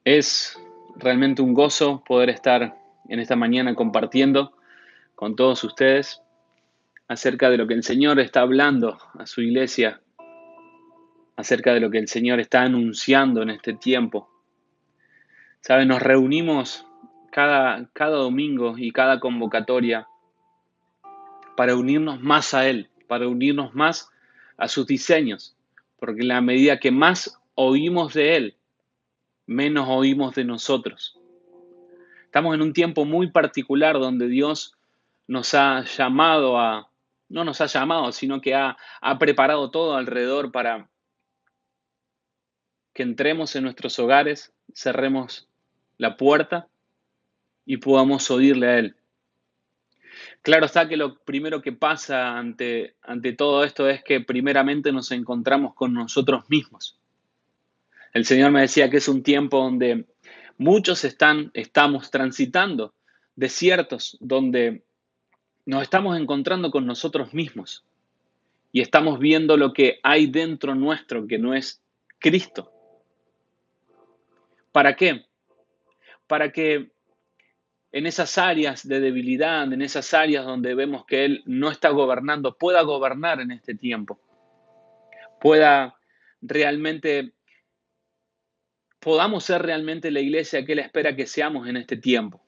Es realmente un gozo poder estar en esta mañana compartiendo con todos ustedes acerca de lo que el Señor está hablando a su iglesia, acerca de lo que el Señor está anunciando en este tiempo. ¿Saben? Nos reunimos cada domingo y cada convocatoria para unirnos más a Él, para unirnos más a sus diseños, porque en la medida que más oímos de Él, menos oímos de nosotros. Estamos en un tiempo muy particular donde Dios nos ha llamado no nos ha llamado, sino que ha preparado todo alrededor para que entremos en nuestros hogares, cerremos la puerta y podamos oírle a Él. Claro está que lo primero que pasa ante todo esto es que primeramente nos encontramos con nosotros mismos. El Señor me decía que es un tiempo donde muchos estamos transitando desiertos, donde nos estamos encontrando con nosotros mismos y estamos viendo lo que hay dentro nuestro que no es Cristo. ¿Para qué? Para que en esas áreas de debilidad, en esas áreas donde vemos que Él no está gobernando, pueda gobernar en este tiempo, pueda realmente, podamos ser realmente la iglesia que Él espera que seamos en este tiempo.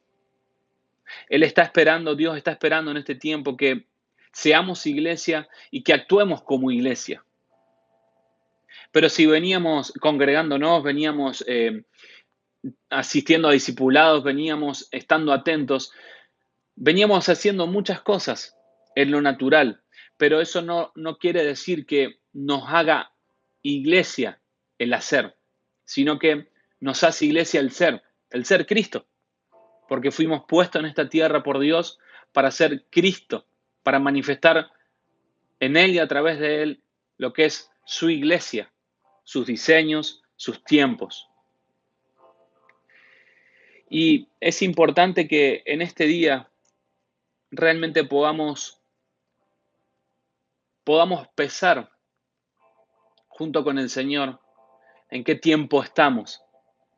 Él está esperando, Dios está esperando en este tiempo que seamos iglesia y que actuemos como iglesia. Pero si veníamos congregándonos, veníamos asistiendo a discipulados, veníamos estando atentos, veníamos haciendo muchas cosas en lo natural, pero eso no quiere decir que nos haga iglesia el hacer, sino que nos hace iglesia el ser Cristo, porque fuimos puestos en esta tierra por Dios para ser Cristo, para manifestar en Él y a través de Él lo que es su iglesia, sus diseños, sus tiempos. Y es importante que en este día realmente podamos pesar junto con el Señor en qué tiempo estamos,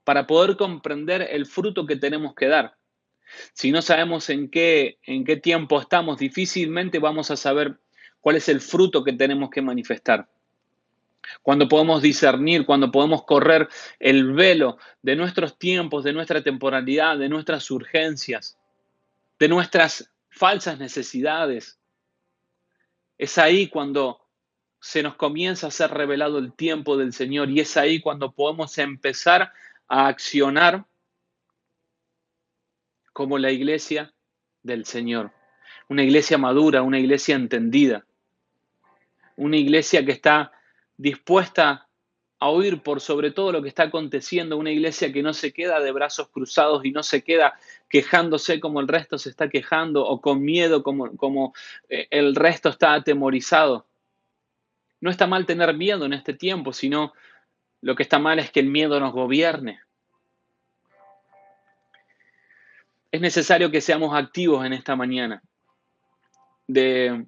para poder comprender el fruto que tenemos que dar. Si no sabemos en qué tiempo estamos, difícilmente vamos a saber cuál es el fruto que tenemos que manifestar. Cuando podemos discernir, cuando podemos correr el velo de nuestros tiempos, de nuestra temporalidad, de nuestras urgencias, de nuestras falsas necesidades, es ahí cuando se nos comienza a ser revelado el tiempo del Señor y es ahí cuando podemos empezar a accionar como la iglesia del Señor. Una iglesia madura, una iglesia entendida, una iglesia que está dispuesta a oír por sobre todo lo que está aconteciendo, una iglesia que no se queda de brazos cruzados y no se queda quejándose como el resto se está quejando o con miedo como el resto está atemorizado. No está mal tener miedo en este tiempo, sino lo que está mal es que el miedo nos gobierne. Es necesario que seamos activos en esta mañana, de,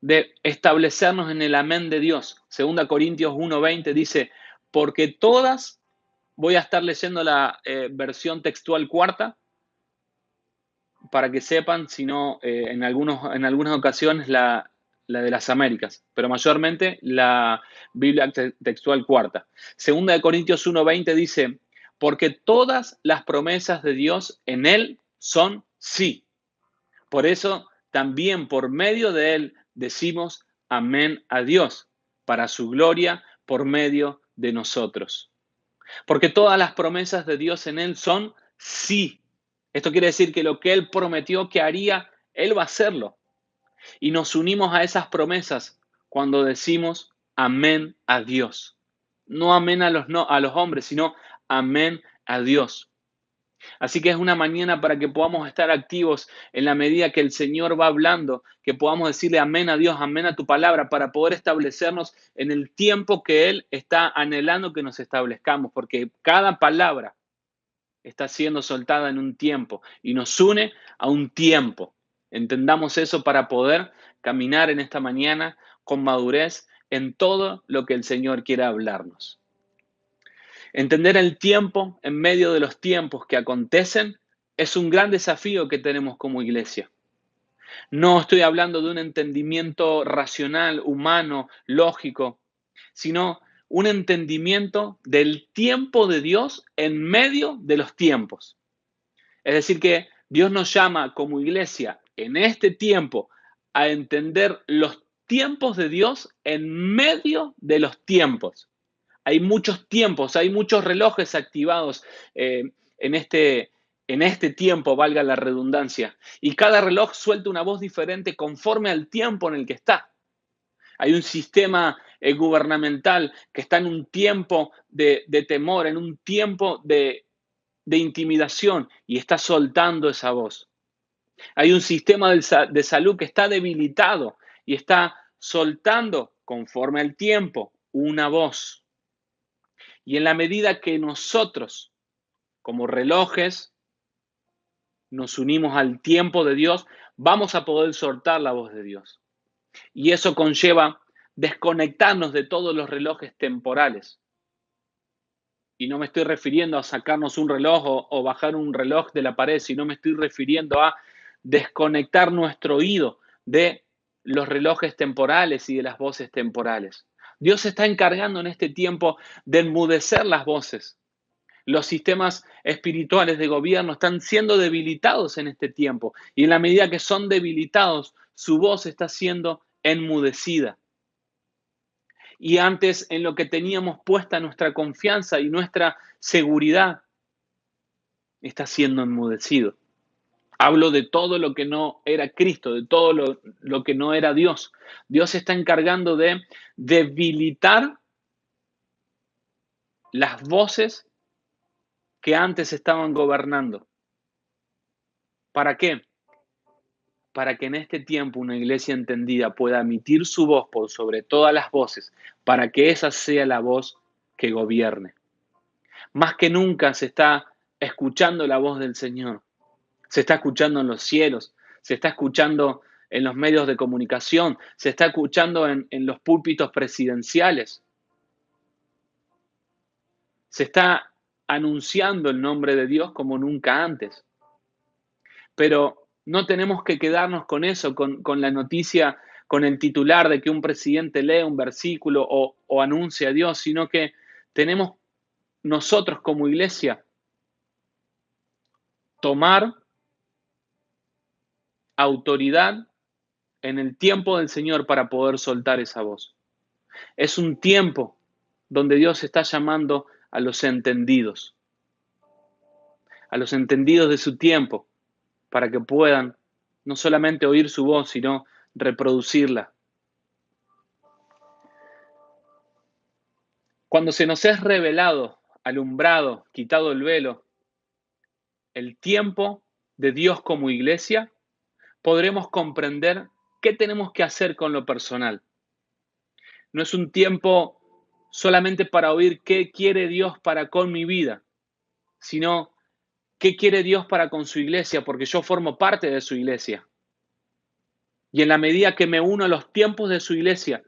de establecernos en el amén de Dios. Segunda Corintios 1:20 dice, porque todas, voy a estar leyendo la versión textual cuarta, para que sepan, si no, en algunas ocasiones la de las Américas, pero mayormente la Biblia textual cuarta. Segunda de Corintios 1:20 dice, porque todas las promesas de Dios en Él son sí. Por eso también por medio de Él decimos amén a Dios, para su gloria por medio de nosotros. Porque todas las promesas de Dios en Él son sí. Esto quiere decir que lo que Él prometió que haría, Él va a hacerlo. Y nos unimos a esas promesas cuando decimos amén a Dios. No amén no, a los hombres, sino amén a Dios. Así que es una mañana para que podamos estar activos en la medida que el Señor va hablando, que podamos decirle amén a Dios, amén a tu palabra, para poder establecernos en el tiempo que Él está anhelando que nos establezcamos, porque cada palabra está siendo soltada en un tiempo y nos une a un tiempo. Entendamos eso para poder caminar en esta mañana con madurez en todo lo que el Señor quiera hablarnos. Entender el tiempo en medio de los tiempos que acontecen es un gran desafío que tenemos como iglesia. No estoy hablando de un entendimiento racional, humano, lógico, sino un entendimiento del tiempo de Dios en medio de los tiempos. Es decir, que Dios nos llama como iglesia en este tiempo a entender los tiempos de Dios en medio de los tiempos. Hay muchos tiempos, hay muchos relojes activados eh, en, este, en este tiempo, valga la redundancia. Y cada reloj suelta una voz diferente conforme al tiempo en el que está. Hay un sistema gubernamental que está en un tiempo de temor, en un tiempo de intimidación y está soltando esa voz. Hay un sistema de salud que está debilitado y está soltando, conforme al tiempo, una voz. Y en la medida que nosotros, como relojes, nos unimos al tiempo de Dios, vamos a poder soltar la voz de Dios. Y eso conlleva desconectarnos de todos los relojes temporales. Y no me estoy refiriendo a sacarnos un reloj o bajar un reloj de la pared, sino me estoy refiriendo a desconectar nuestro oído de los relojes temporales y de las voces temporales. Dios se está encargando en este tiempo de enmudecer las voces. Los sistemas espirituales de gobierno están siendo debilitados en este tiempo y en la medida que son debilitados, su voz está siendo enmudecida. Y antes en lo que teníamos puesta nuestra confianza y nuestra seguridad está siendo enmudecido. Hablo de todo lo que no era Cristo, de todo lo que no era Dios. Dios se está encargando de debilitar las voces que antes estaban gobernando. ¿Para qué? Para que en este tiempo una iglesia entendida pueda emitir su voz por sobre todas las voces, para que esa sea la voz que gobierne. Más que nunca se está escuchando la voz del Señor, se está escuchando en los cielos, se está escuchando en los medios de comunicación, se está escuchando en los púlpitos presidenciales, se está anunciando el nombre de Dios como nunca antes. Pero no tenemos que quedarnos con eso, con la noticia, con el titular de que un presidente lee un versículo o anuncia a Dios, sino que tenemos nosotros como iglesia tomar autoridad en el tiempo del Señor para poder soltar esa voz. Es un tiempo donde Dios está llamando a los entendidos de su tiempo, para que puedan no solamente oír su voz, sino reproducirla. Cuando se nos es revelado, alumbrado, quitado el velo, el tiempo de Dios como iglesia, podremos comprender qué tenemos que hacer con lo personal. No es un tiempo solamente para oír qué quiere Dios para con mi vida, sino qué quiere Dios para con su iglesia, porque yo formo parte de su iglesia. Y en la medida que me uno a los tiempos de su iglesia,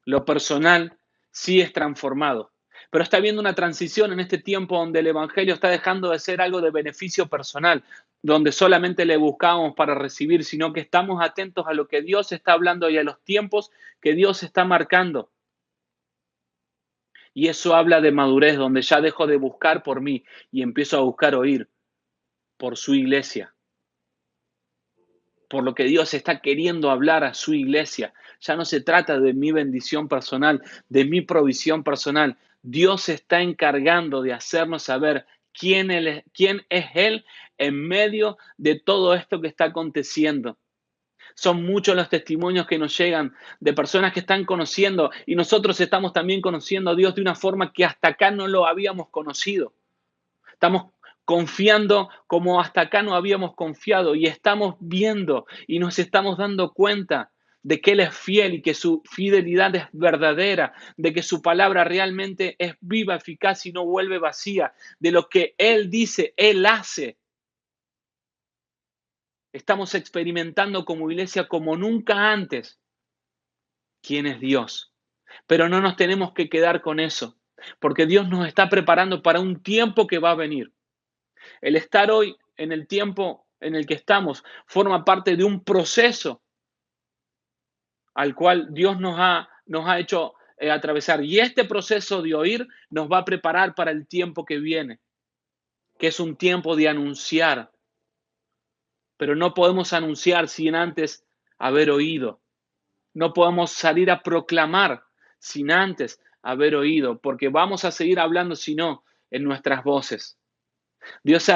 lo personal sí es transformado. Pero está habiendo una transición en este tiempo donde el evangelio está dejando de ser algo de beneficio personal, donde solamente le buscamos para recibir, sino que estamos atentos a lo que Dios está hablando y a los tiempos que Dios está marcando. Y eso habla de madurez, donde ya dejo de buscar por mí y empiezo a buscar oír por su iglesia, por lo que Dios está queriendo hablar a su iglesia. Ya no se trata de mi bendición personal, de mi provisión personal. Dios se está encargando de hacernos saber quién es Él en medio de todo esto que está aconteciendo. Son muchos los testimonios que nos llegan de personas que están conociendo y nosotros estamos también conociendo a Dios de una forma que hasta acá no lo habíamos conocido. Estamos confiando como hasta acá no habíamos confiado y estamos viendo y nos estamos dando cuenta de que Él es fiel y que su fidelidad es verdadera, de que su palabra realmente es viva, eficaz y no vuelve vacía, de lo que Él dice, Él hace. Estamos experimentando como iglesia como nunca antes quién es Dios. Pero no nos tenemos que quedar con eso. porque Dios nos está preparando para un tiempo que va a venir. El estar hoy en el tiempo en el que estamos forma parte de un proceso al cual Dios nos ha hecho atravesar. Y este proceso de oír nos va a preparar para el tiempo que viene, que es un tiempo de anunciar. Pero no podemos anunciar sin antes haber oído. No podemos salir a proclamar sin antes haber oído, porque vamos a seguir hablando si no en nuestras voces. Dios se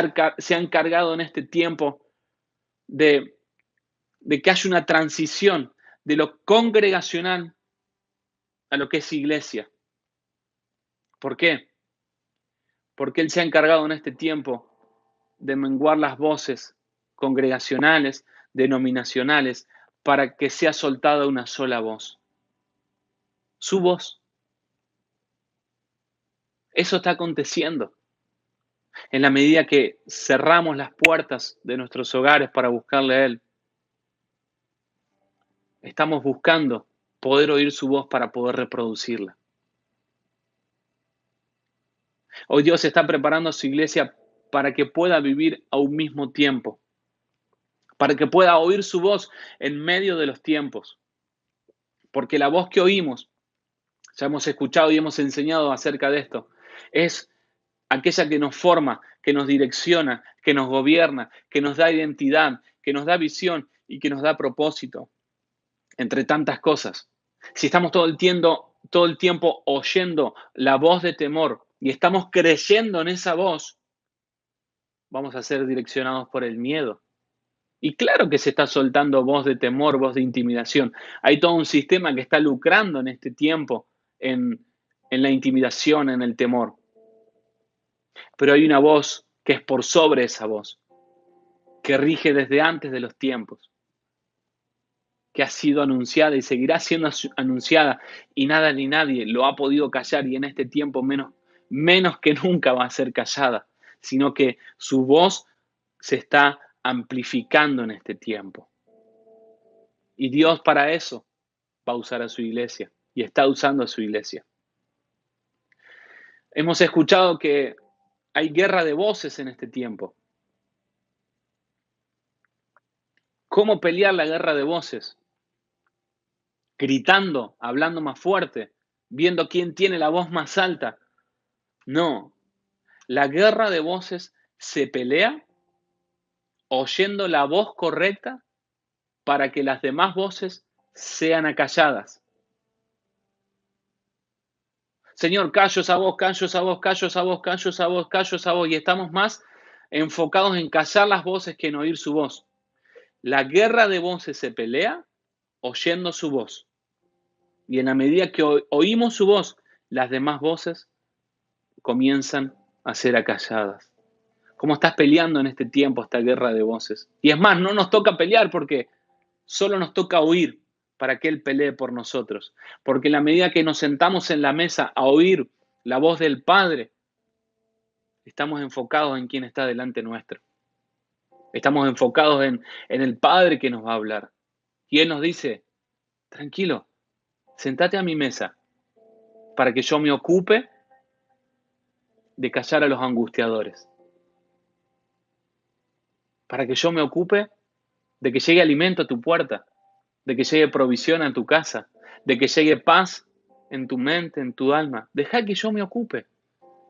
ha encargado en este tiempo de, de que haya una transición de lo congregacional a lo que es iglesia. ¿Por qué? Porque Él se ha encargado en este tiempo de menguar las voces congregacionales, denominacionales, para que sea soltada una sola voz. Su voz. Eso está aconteciendo. En la medida que cerramos las puertas de nuestros hogares para buscarle a Él, estamos buscando poder oír su voz para poder reproducirla. Hoy Dios está preparando a su iglesia para que pueda vivir a un mismo tiempo, para que pueda oír su voz en medio de los tiempos. Porque la voz que oímos, ya hemos escuchado y hemos enseñado acerca de esto, es aquella que nos forma, que nos direcciona, que nos gobierna, que nos da identidad, que nos da visión y que nos da propósito, entre tantas cosas. Si estamos todo el tiempo oyendo la voz de temor y estamos creyendo en esa voz, vamos a ser direccionados por el miedo. Y claro que se está soltando voz de temor, voz de intimidación. Hay todo un sistema que está lucrando en este tiempo en la intimidación, en el temor. Pero hay una voz que es por sobre esa voz, que rige desde antes de los tiempos, que ha sido anunciada y seguirá siendo anunciada y nada ni nadie lo ha podido callar y en este tiempo menos que nunca va a ser callada, sino que su voz se está amplificando en este tiempo. Y Dios para eso va a usar a su iglesia y está usando a su iglesia. Hemos escuchado que hay guerra de voces en este tiempo. ¿Cómo pelear la guerra de voces? Gritando, hablando más fuerte, viendo quién tiene la voz más alta. No, la guerra de voces se pelea oyendo la voz correcta para que las demás voces sean acalladas. Señor, callo esa voz, callo esa voz, callo esa voz, callo esa voz, callo esa voz. Y estamos más enfocados en callar las voces que en oír su voz. La guerra de voces se pelea oyendo su voz. Y en la medida que oímos su voz, las demás voces comienzan a ser acalladas. ¿Cómo estás peleando en este tiempo esta guerra de voces? Y es más, no nos toca pelear porque solo nos toca oír para que Él pelee por nosotros. Porque en la medida que nos sentamos en la mesa a oír la voz del Padre, estamos enfocados en quién está delante nuestro. Estamos enfocados en el Padre que nos va a hablar. Y Él nos dice, tranquilo, sentate a mi mesa para que yo me ocupe de callar a los angustiadores. Para que yo me ocupe de que llegue alimento a tu puerta, de que llegue provisión a tu casa, de que llegue paz en tu mente, en tu alma. Deja que yo me ocupe.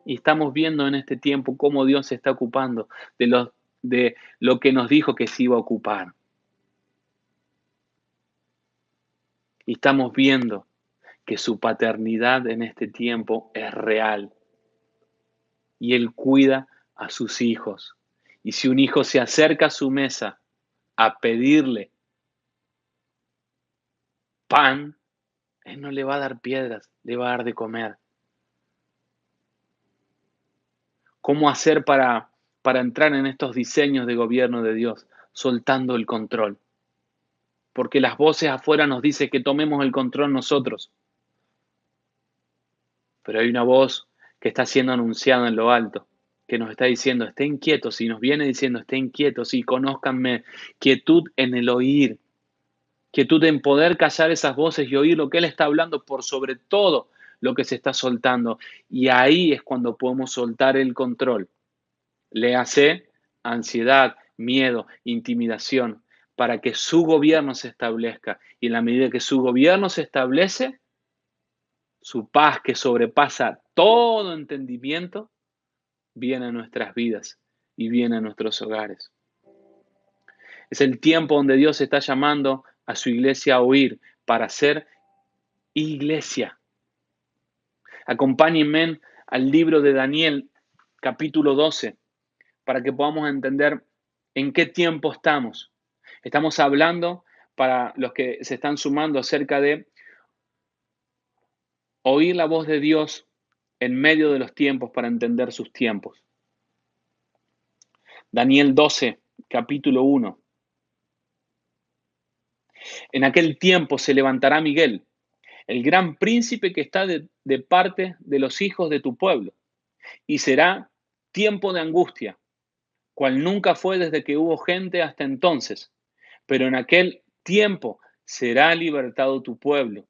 Y estamos viendo en este tiempo cómo Dios se está ocupando de lo que nos dijo que se iba a ocupar. Y estamos viendo que su paternidad en este tiempo es real. Y Él cuida a sus hijos. Y si un hijo se acerca a su mesa a pedirle pan, Él no le va a dar piedras, le va a dar de comer. ¿Cómo hacer para entrar en estos diseños de gobierno de Dios? Soltando el control. Porque las voces afuera nos dicen que tomemos el control nosotros. Pero hay una voz que está siendo anunciada en lo alto, que nos está diciendo, estén quietos, y nos viene diciendo, estén quietos y conózcanme. Quietud en el oír, quietud en poder callar esas voces y oír lo que Él está hablando por sobre todo lo que se está soltando. Y ahí es cuando podemos soltar el control. Léase ansiedad, miedo, intimidación, para que su gobierno se establezca. Y en la medida que su gobierno se establece, su paz que sobrepasa todo entendimiento, viene a nuestras vidas y viene a nuestros hogares. Es el tiempo donde Dios está llamando a su iglesia a oír para ser iglesia. Acompáñenme al libro de Daniel, capítulo 12, para que podamos entender en qué tiempo estamos. Estamos hablando, para los que se están sumando, acerca de oír la voz de Dios en medio de los tiempos para entender sus tiempos. Daniel 12, capítulo 1. En aquel tiempo se levantará Miguel, el gran príncipe que está de parte de los hijos de tu pueblo, y será tiempo de angustia, cual nunca fue desde que hubo gente hasta entonces, pero en aquel tiempo será libertado tu pueblo,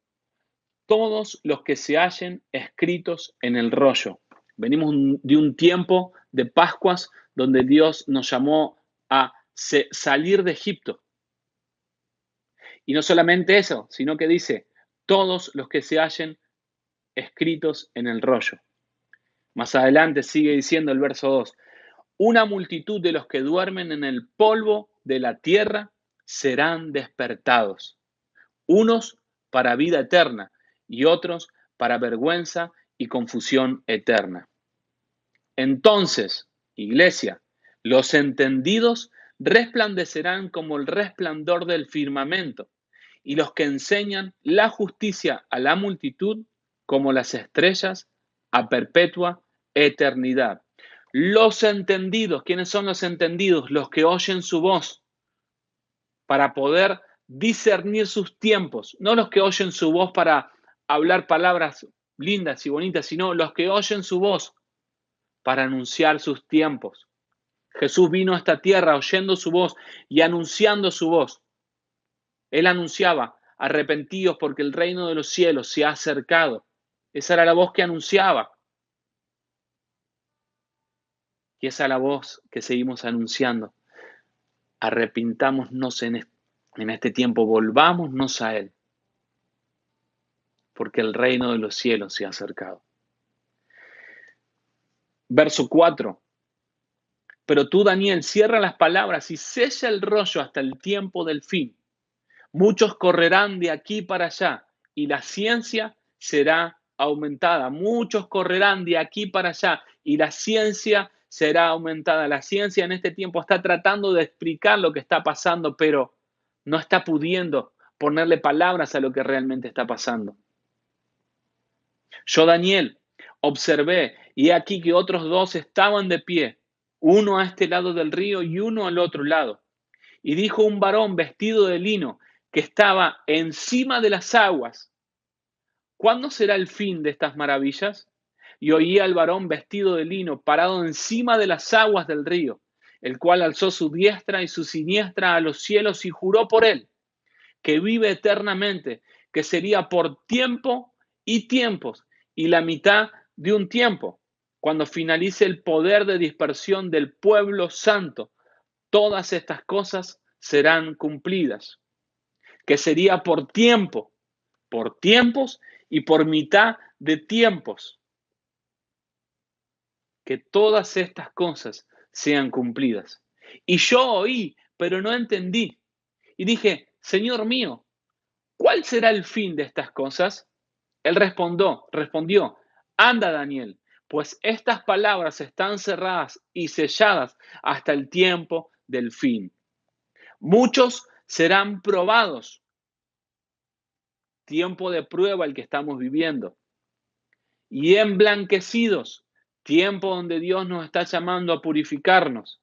todos los que se hallen escritos en el rollo. Venimos de un tiempo de Pascuas donde Dios nos llamó a salir de Egipto. Y no solamente eso, sino que dice, todos los que se hallen escritos en el rollo. Más adelante sigue diciendo el verso 2, una multitud de los que duermen en el polvo de la tierra serán despertados, unos para vida eterna y otros para vergüenza y confusión eterna. Entonces, iglesia, los entendidos resplandecerán como el resplandor del firmamento, y los que enseñan la justicia a la multitud como las estrellas a perpetua eternidad. Los entendidos, ¿quiénes son los entendidos? Los que oyen su voz para poder discernir sus tiempos, no los que oyen su voz para hablar palabras lindas y bonitas, sino los que oyen su voz para anunciar sus tiempos. Jesús vino a esta tierra oyendo su voz y anunciando su voz. Él anunciaba, arrepentíos porque el reino de los cielos se ha acercado. Esa era la voz que anunciaba. Y esa es la voz que seguimos anunciando. Arrepintámonos en este tiempo, volvámonos a Él, porque el reino de los cielos se ha acercado. Verso 4. Pero tú, Daniel, cierra las palabras y sella el rollo hasta el tiempo del fin. Muchos correrán de aquí para allá y la ciencia será aumentada. Muchos correrán de aquí para allá y la ciencia será aumentada. La ciencia en este tiempo está tratando de explicar lo que está pasando, pero no está pudiendo ponerle palabras a lo que realmente está pasando. Yo, Daniel, observé y he aquí que otros dos estaban de pie, uno a este lado del río y uno al otro lado. Y dijo un varón vestido de lino que estaba encima de las aguas, ¿cuándo será el fin de estas maravillas? Y oía al varón vestido de lino parado encima de las aguas del río, el cual alzó su diestra y su siniestra a los cielos y juró por él, que vive eternamente, que sería por tiempo y tiempos, y la mitad de un tiempo, cuando finalice el poder de dispersión del pueblo santo, todas estas cosas serán cumplidas, que sería por tiempo, por tiempos y por mitad de tiempos, que todas estas cosas sean cumplidas. Y yo oí, pero no entendí. Y dije, Señor mío, ¿cuál será el fin de estas cosas? Él respondió, anda Daniel, pues estas palabras están cerradas y selladas hasta el tiempo del fin. Muchos serán probados. Tiempo de prueba el que estamos viviendo. Y emblanquecidos. Tiempo donde Dios nos está llamando a purificarnos.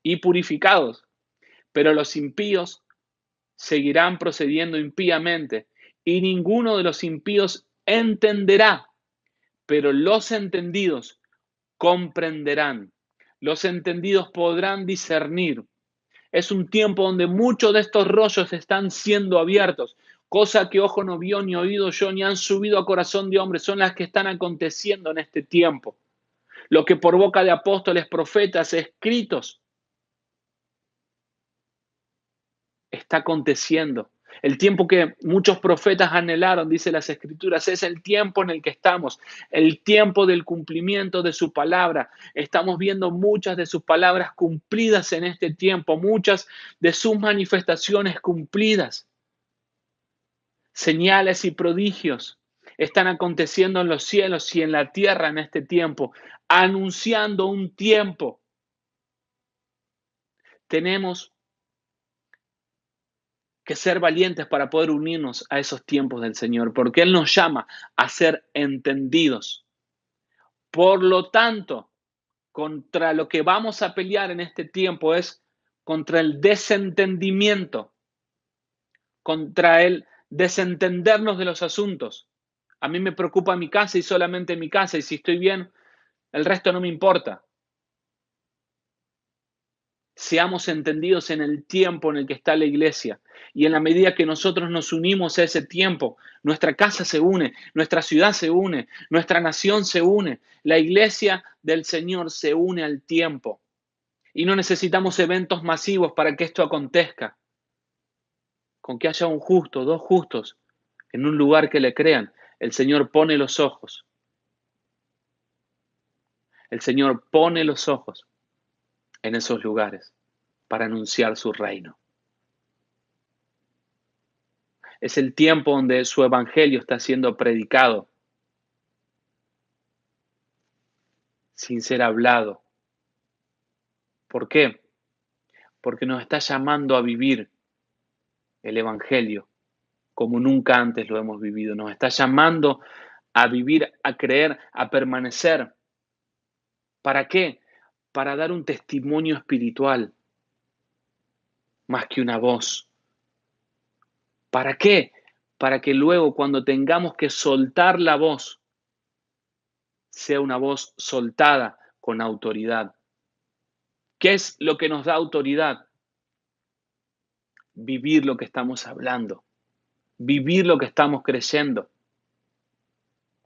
Y purificados. Pero los impíos seguirán procediendo impíamente. Y ninguno de los impíos entenderá. Pero los entendidos comprenderán. Los entendidos podrán discernir. Es un tiempo donde muchos de estos rollos están siendo abiertos. Cosa que ojo no vio, ni oído yo, ni han subido a corazón de hombre, son las que están aconteciendo en este tiempo. Lo que por boca de apóstoles, profetas, escritos, está aconteciendo. El tiempo que muchos profetas anhelaron, dice las Escrituras, es el tiempo en el que estamos, el tiempo del cumplimiento de su palabra. Estamos viendo muchas de sus palabras cumplidas en este tiempo, muchas de sus manifestaciones cumplidas. Señales y prodigios están aconteciendo en los cielos y en la tierra en este tiempo, anunciando un tiempo. Tenemos que ser valientes para poder unirnos a esos tiempos del Señor, porque Él nos llama a ser entendidos. Por lo tanto, contra lo que vamos a pelear en este tiempo es contra el desentendimiento, contra el desentendernos de los asuntos. A mí me preocupa mi casa y solamente mi casa, y si estoy bien, el resto no me importa. Seamos entendidos en el tiempo en el que está la iglesia. Y en la medida que nosotros nos unimos a ese tiempo, nuestra casa se une, nuestra ciudad se une, nuestra nación se une, la iglesia del Señor se une al tiempo. Y no necesitamos eventos masivos para que esto acontezca. Con que haya un justo, dos justos, en un lugar que le crean, el Señor pone los ojos. El Señor pone los ojos en esos lugares para anunciar su reino. Es el tiempo donde su evangelio está siendo predicado sin ser hablado. ¿Por qué? Porque nos está llamando a vivir el evangelio como nunca antes lo hemos vivido. Nos está llamando a vivir, a creer, a permanecer. ¿Para qué? Para dar un testimonio espiritual más que una voz. ¿Para qué? Para que luego cuando tengamos que soltar la voz, sea una voz soltada con autoridad. ¿Qué es lo que nos da autoridad? Vivir lo que estamos hablando, vivir lo que estamos creyendo.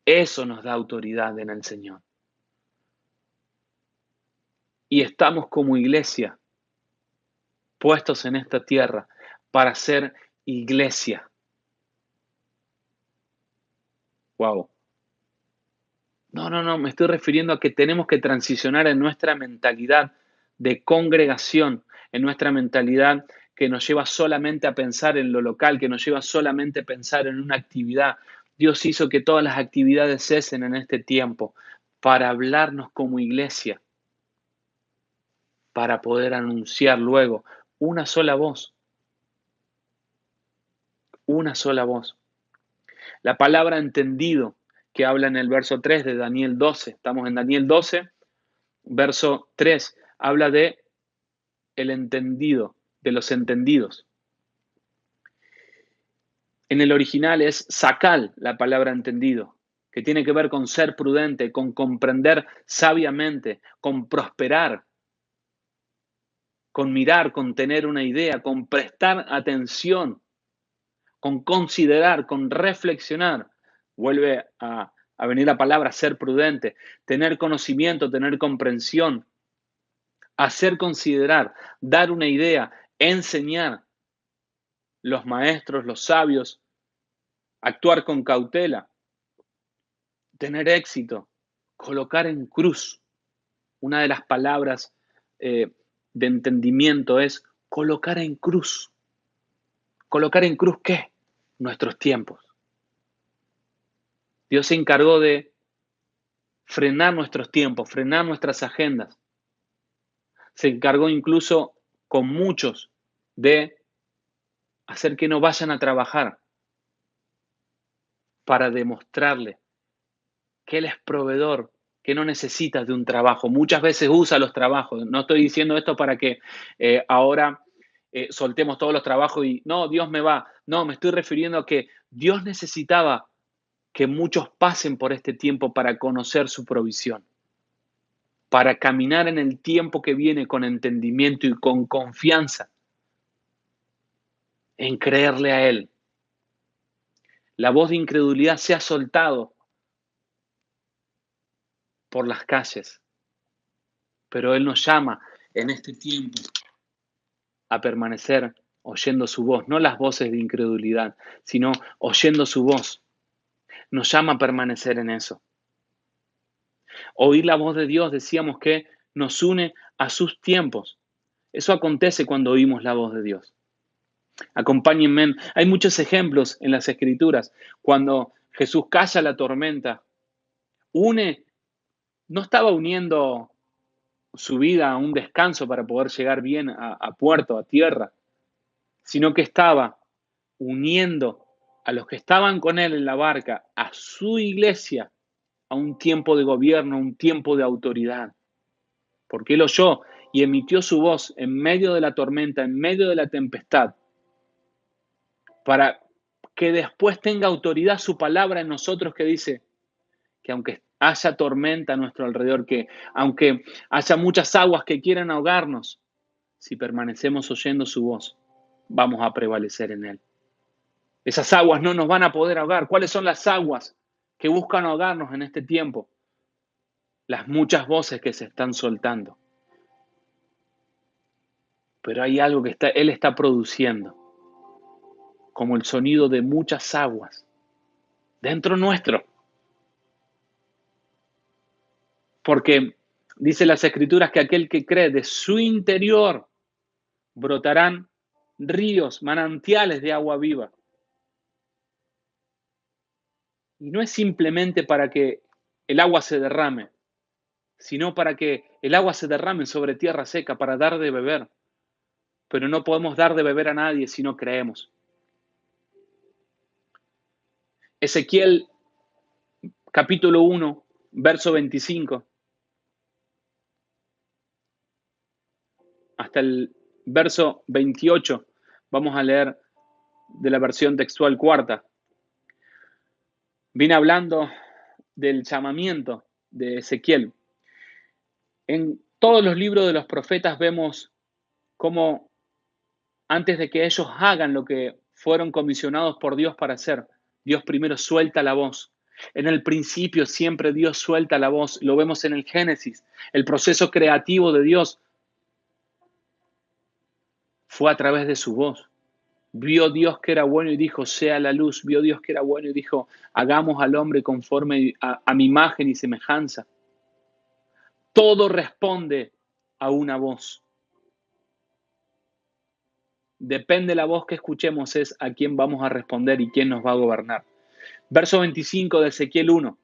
Eso nos da autoridad en el Señor. Y estamos como iglesia puestos en esta tierra para ser iglesia. Wow. No, me estoy refiriendo a que tenemos que transicionar en nuestra mentalidad de congregación, en nuestra mentalidad que nos lleva solamente a pensar en lo local, que nos lleva solamente a pensar en una actividad. Dios hizo que todas las actividades cesen en este tiempo para hablarnos como iglesia, para poder anunciar luego una sola voz, una sola voz. La palabra entendido que habla en el verso 3 de Daniel 12, estamos en Daniel 12, verso 3, habla de el entendido, de los entendidos. En el original es sakal, la palabra entendido, que tiene que ver con ser prudente, con comprender sabiamente, con prosperar, con mirar, con tener una idea, con prestar atención, con considerar, con reflexionar. Vuelve a venir la palabra ser prudente, tener conocimiento, tener comprensión, hacer considerar, dar una idea, enseñar. Los maestros, los sabios, actuar con cautela, tener éxito, colocar en cruz. Una de las palabras de entendimiento es colocar en cruz. ¿Colocar en cruz qué? Nuestros tiempos. Dios se encargó de frenar nuestros tiempos, frenar nuestras agendas. Se encargó incluso con muchos de hacer que no vayan a trabajar para demostrarle que Él es proveedor, que no necesitas de un trabajo. Muchas veces usa los trabajos. No estoy diciendo esto para que ahora soltemos todos los trabajos y no, Dios me va. No, me estoy refiriendo a que Dios necesitaba que muchos pasen por este tiempo para conocer su provisión, para caminar en el tiempo que viene con entendimiento y con confianza en creerle a Él. La voz de incredulidad se ha soltado por las calles, pero Él nos llama en este tiempo a permanecer oyendo su voz, no las voces de incredulidad, sino oyendo su voz. Nos llama a permanecer en eso. Oír la voz de Dios, decíamos que nos une a sus tiempos. Eso acontece cuando oímos la voz de Dios. Acompáñenme. Hay muchos ejemplos en las Escrituras. Cuando Jesús calla la tormenta, no estaba uniendo su vida a un descanso para poder llegar bien a puerto, a tierra, sino que estaba uniendo a los que estaban con él en la barca, a su iglesia, a un tiempo de gobierno, un tiempo de autoridad. Porque él oyó y emitió su voz en medio de la tormenta, en medio de la tempestad, para que después tenga autoridad su palabra en nosotros, que dice que aunque haya tormenta a nuestro alrededor, que aunque haya muchas aguas que quieran ahogarnos, si permanecemos oyendo su voz, vamos a prevalecer en él. Esas aguas no nos van a poder ahogar. ¿Cuáles son las aguas que buscan ahogarnos en este tiempo? Las muchas voces que se están soltando. Pero hay algo que Él está produciendo, como el sonido de muchas aguas dentro nuestro. Porque dice las Escrituras que aquel que cree, de su interior brotarán ríos, manantiales de agua viva. Y no es simplemente para que el agua se derrame, sino para que el agua se derrame sobre tierra seca, para dar de beber. Pero no podemos dar de beber a nadie si no creemos. Ezequiel capítulo 1, verso 25, hasta el verso 28, vamos a leer de la versión textual cuarta. Viene hablando del llamamiento de Ezequiel. En todos los libros de los profetas vemos cómo antes de que ellos hagan lo que fueron comisionados por Dios para hacer, Dios primero suelta la voz. En el principio siempre Dios suelta la voz. Lo vemos en el Génesis. El proceso creativo de Dios fue a través de su voz. Vio Dios que era bueno y dijo, sea la luz. Vio Dios que era bueno y dijo, hagamos al hombre conforme a mi imagen y semejanza. Todo responde a una voz. Depende de la voz que escuchemos, es a quién vamos a responder y quién nos va a gobernar. Verso 25 de Ezequiel 1.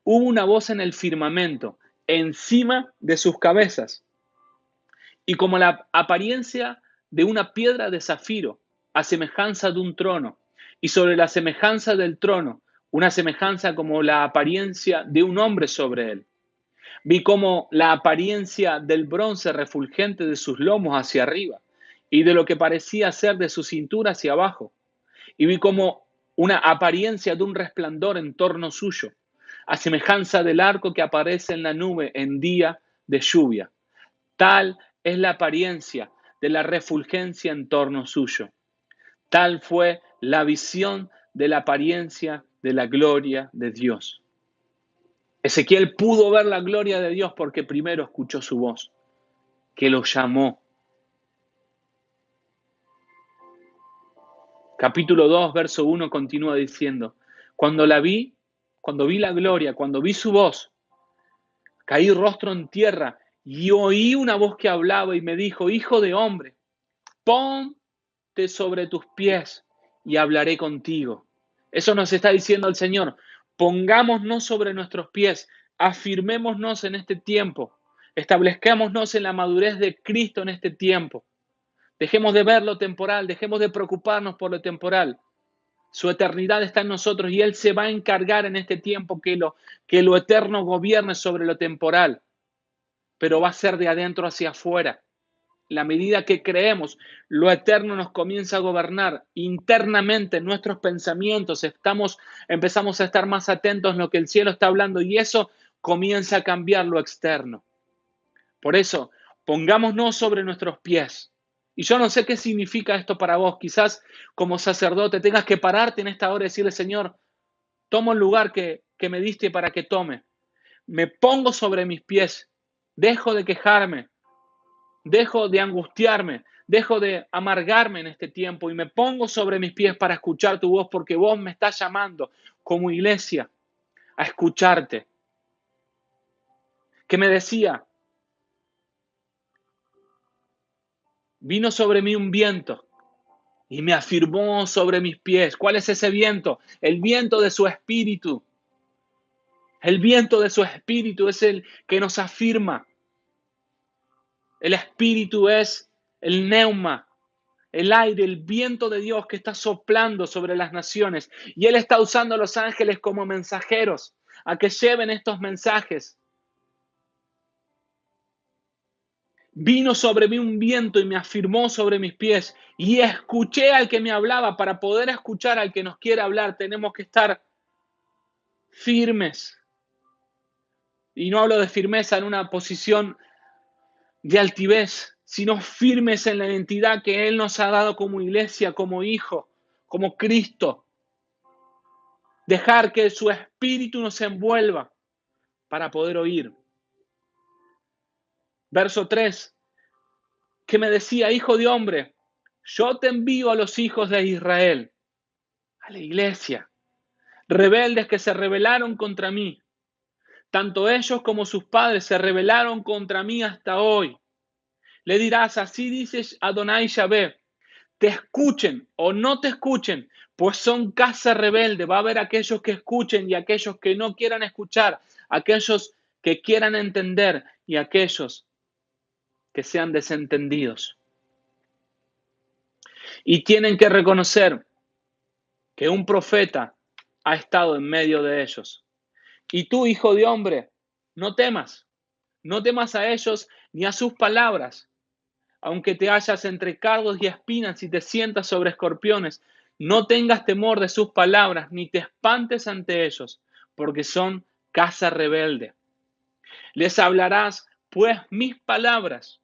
Hubo una voz en el firmamento, encima de sus cabezas, y como la apariencia de una piedra de zafiro, a semejanza de un trono, y sobre la semejanza del trono, una semejanza como la apariencia de un hombre sobre él. Vi como la apariencia del bronce refulgente de sus lomos hacia arriba, y de lo que parecía ser de su cintura hacia abajo. Y vi como una apariencia de un resplandor en torno suyo, a semejanza del arco que aparece en la nube en día de lluvia. Tal es la apariencia de la refulgencia en torno suyo. Tal fue la visión de la apariencia de la gloria de Dios. Ezequiel pudo ver la gloria de Dios porque primero escuchó su voz, que lo llamó. Capítulo 2, verso 1 continúa diciendo, cuando vi la gloria, cuando vi su voz, caí rostro en tierra y oí una voz que hablaba y me dijo, hijo de hombre, ponte sobre tus pies y hablaré contigo. Eso nos está diciendo el Señor. Pongámonos sobre nuestros pies, afirmémonos en este tiempo, establezcámonos en la madurez de Cristo en este tiempo. Dejemos de ver lo temporal, dejemos de preocuparnos por lo temporal. Su eternidad está en nosotros y Él se va a encargar en este tiempo que lo eterno gobierne sobre lo temporal, pero va a ser de adentro hacia afuera. La medida que creemos, lo eterno nos comienza a gobernar internamente en nuestros pensamientos, empezamos a estar más atentos en lo que el cielo está hablando y eso comienza a cambiar lo externo. Por eso, pongámonos sobre nuestros pies Y yo no sé qué significa esto para vos. Quizás como sacerdote tengas que pararte en esta hora y decirle, Señor, tomo el lugar que me diste para que tome. Me pongo sobre mis pies. Dejo de quejarme. Dejo de angustiarme. Dejo de amargarme en este tiempo y me pongo sobre mis pies para escuchar tu voz porque vos me estás llamando como iglesia a escucharte. Que me decía, vino sobre mí un viento y me afirmó sobre mis pies. ¿Cuál es ese viento? El viento de su espíritu. El viento de su espíritu es el que nos afirma. El espíritu es el neuma, el aire, el viento de Dios que está soplando sobre las naciones. Y Él está usando a los ángeles como mensajeros a que lleven estos mensajes. Vino sobre mí un viento y me afirmó sobre mis pies y escuché al que me hablaba. Para poder escuchar al que nos quiere hablar tenemos que estar firmes. Y no hablo de firmeza en una posición de altivez, sino firmes en la identidad que Él nos ha dado como iglesia, como hijo, como Cristo. Dejar que su espíritu nos envuelva para poder oír. Verso 3, que me decía, hijo de hombre, yo te envío a los hijos de Israel, a la iglesia, rebeldes que se rebelaron contra mí. Tanto ellos como sus padres se rebelaron contra mí hasta hoy. Le dirás, así dice Adonai Yahvé, te escuchen o no te escuchen, pues son casa rebelde. Va a haber aquellos que escuchen y aquellos que no quieran escuchar, aquellos que quieran entender y aquellos que sean desentendidos. Y tienen que reconocer que un profeta ha estado en medio de ellos. Y tú, hijo de hombre, no temas a ellos ni a sus palabras, aunque te hallas entre cardos y espinas y te sientas sobre escorpiones, no tengas temor de sus palabras, ni te espantes ante ellos, porque son casa rebelde. Les hablarás, pues, mis palabras.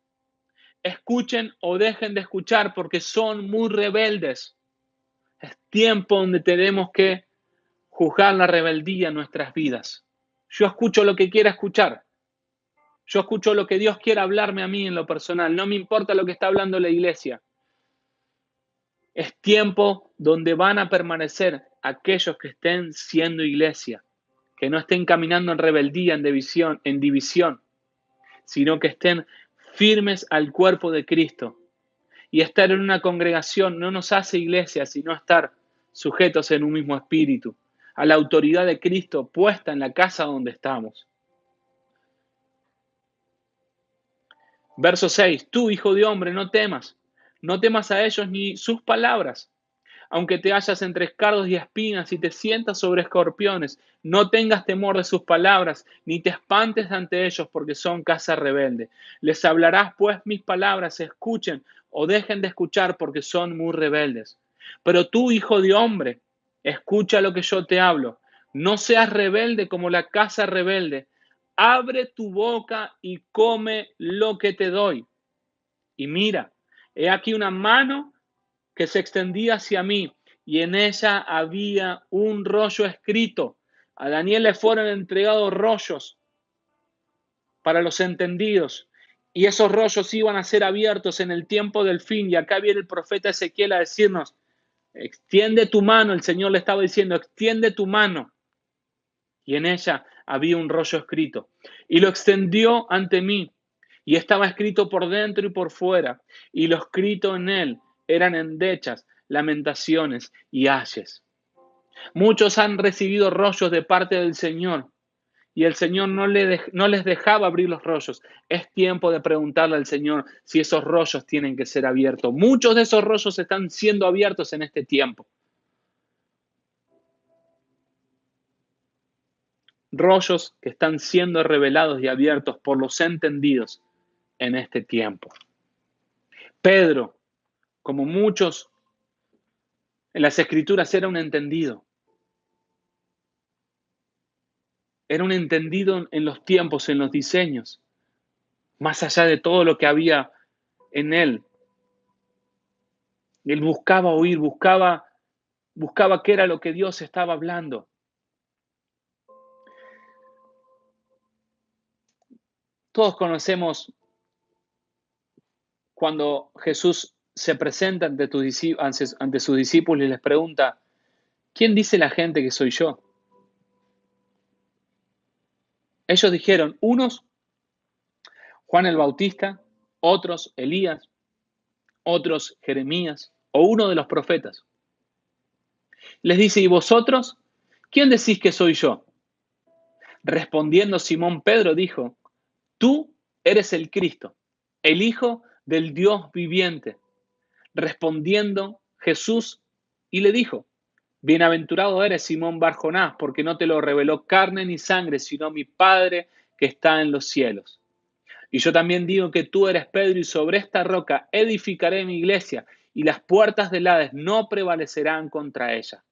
Escuchen o dejen de escuchar, porque son muy rebeldes. Es tiempo donde tenemos que juzgar la rebeldía en nuestras vidas. Yo escucho lo que quiera escuchar. Yo escucho lo que Dios quiera hablarme a mí en lo personal. No me importa lo que está hablando la iglesia. Es tiempo donde van a permanecer aquellos que estén siendo iglesia, que no estén caminando en rebeldía, en división, sino que estén firmes al cuerpo de Cristo. Y estar en una congregación no nos hace iglesia, sino estar sujetos en un mismo espíritu, a la autoridad de Cristo puesta en la casa donde estamos. Verso 6, tú, hijo de hombre, no temas a ellos ni sus palabras, aunque te hallas entre cardos y espinas y te sientas sobre escorpiones, no tengas temor de sus palabras, ni te espantes ante ellos, porque son casa rebelde. Les hablarás pues mis palabras, escuchen o dejen de escuchar, porque son muy rebeldes. Pero tú, hijo de hombre, escucha lo que yo te hablo. No seas rebelde como la casa rebelde. Abre tu boca y come lo que te doy. Y mira, he aquí una mano que se extendía hacia mí y en ella había un rollo escrito. A Daniel le fueron entregados rollos para los entendidos y esos rollos iban a ser abiertos en el tiempo del fin. Y acá viene el profeta Ezequiel a decirnos, extiende tu mano, el Señor le estaba diciendo, extiende tu mano. Y en ella había un rollo escrito. Y lo extendió ante mí y estaba escrito por dentro y por fuera. Y lo escrito en él eran endechas, lamentaciones y ayes. Muchos han recibido rollos de parte del Señor y el Señor no les dejaba abrir los rollos. Es tiempo de preguntarle al Señor si esos rollos tienen que ser abiertos. Muchos de esos rollos están siendo abiertos en este tiempo. Rollos que están siendo revelados y abiertos por los entendidos en este tiempo. Pedro, como muchos en las Escrituras, era un entendido. Era un entendido en los tiempos, en los diseños, más allá de todo lo que había en él. Él buscaba oír, buscaba qué era lo que Dios estaba hablando. Todos conocemos cuando Jesús se presenta ante sus discípulos y les pregunta, ¿quién dice la gente que soy yo? Ellos dijeron, unos Juan el Bautista, otros Elías, otros Jeremías o uno de los profetas. Les dice, ¿y vosotros? ¿Quién decís que soy yo? Respondiendo Simón Pedro dijo, tú eres el Cristo, el Hijo del Dios viviente. Respondiendo Jesús y le dijo, bienaventurado eres Simón Bar-Jonás, porque no te lo reveló carne ni sangre, sino mi Padre que está en los cielos. Y yo también digo que tú eres Pedro y sobre esta roca edificaré mi iglesia y las puertas del Hades no prevalecerán contra ella.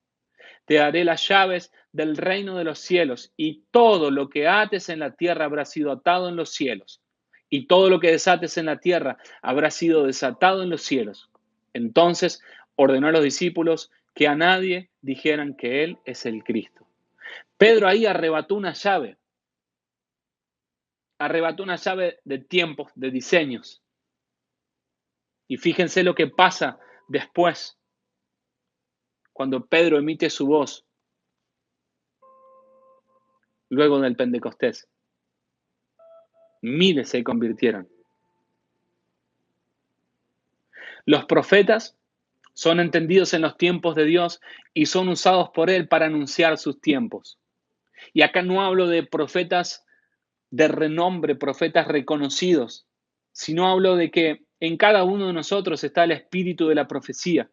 Te daré las llaves del reino de los cielos y todo lo que ates en la tierra habrá sido atado en los cielos y todo lo que desates en la tierra habrá sido desatado en los cielos. Entonces ordenó a los discípulos que a nadie dijeran que él es el Cristo. Pedro ahí arrebató una llave de tiempos, de diseños. Y fíjense lo que pasa después, cuando Pedro emite su voz, luego del Pentecostés. Miles se convirtieron. Los profetas son entendidos en los tiempos de Dios y son usados por Él para anunciar sus tiempos. Y acá no hablo de profetas de renombre, profetas reconocidos, sino hablo de que en cada uno de nosotros está el espíritu de la profecía.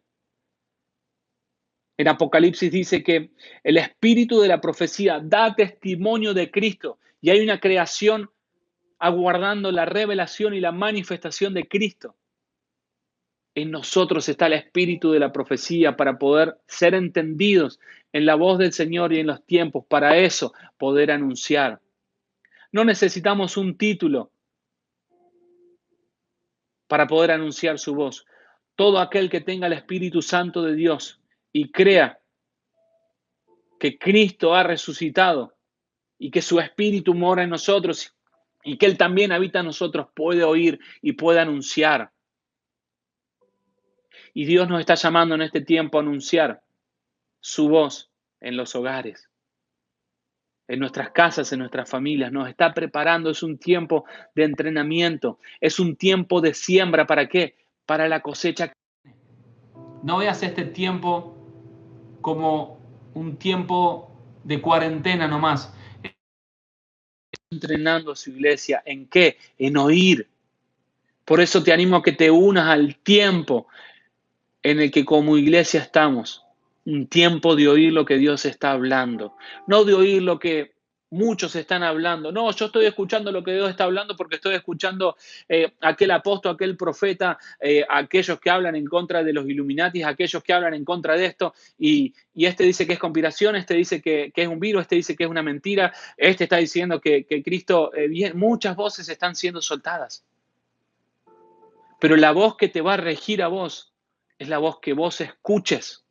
En Apocalipsis dice que el espíritu de la profecía da testimonio de Cristo y hay una creación aguardando la revelación y la manifestación de Cristo. En nosotros está el espíritu de la profecía para poder ser entendidos en la voz del Señor y en los tiempos, para eso poder anunciar. No necesitamos un título para poder anunciar su voz. Todo aquel que tenga el Espíritu Santo de Dios y crea que Cristo ha resucitado y que su Espíritu mora en nosotros y que Él también habita en nosotros, puede oír y puede anunciar. Y Dios nos está llamando en este tiempo a anunciar su voz en los hogares, en nuestras casas, en nuestras familias. Nos está preparando, es un tiempo de entrenamiento, es un tiempo de siembra. ¿Para qué? Para la cosecha. No veas este tiempo como un tiempo de cuarentena nomás. Entrenando a su iglesia, ¿en qué? En oír. Por eso te animo a que te unas al tiempo en el que como iglesia estamos. Un tiempo de oír lo que Dios está hablando, no de oír lo que muchos están hablando. No, yo estoy escuchando lo que Dios está hablando porque estoy escuchando aquel apóstol, aquel profeta, aquellos que hablan en contra de los Illuminatis, aquellos que hablan en contra de esto, y este dice que es conspiración, este dice que es un virus, este dice que es una mentira, este está diciendo que Cristo, muchas voces están siendo soltadas. Pero la voz que te va a regir a vos es la voz que vos escuches